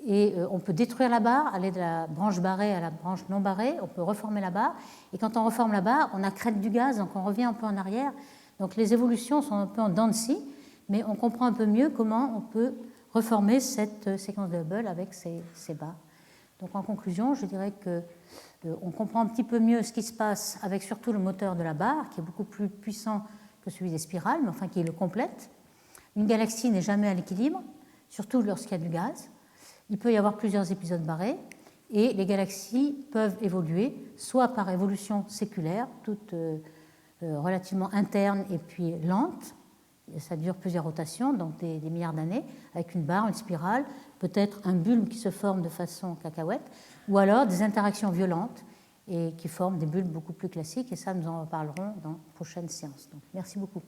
Et on peut détruire la barre, aller de la branche barrée à la branche non barrée, on peut reformer la barre. Et quand on reforme la barre, on accrète du gaz, donc on revient un peu en arrière. Donc les évolutions sont un peu en dents de scie, mais on comprend un peu mieux comment on peut reformer cette séquence de Hubble avec ces barres. Donc en conclusion, je dirais qu'on comprend un petit peu mieux ce qui se passe avec surtout le moteur de la barre, qui est beaucoup plus puissant que celui des spirales, mais enfin qui le complète. Une galaxie n'est jamais à l'équilibre, surtout lorsqu'il y a du gaz. Il peut y avoir plusieurs épisodes barrés et les galaxies peuvent évoluer soit par évolution séculaire, toute relativement interne et puis lente, ça dure plusieurs rotations, donc des milliards d'années, avec une barre, une spirale, peut-être un bulbe qui se forme de façon cacahuète, ou alors des interactions violentes et qui forment des bulbes beaucoup plus classiques, et ça nous en reparlerons dans de prochaines séances. Donc, merci beaucoup.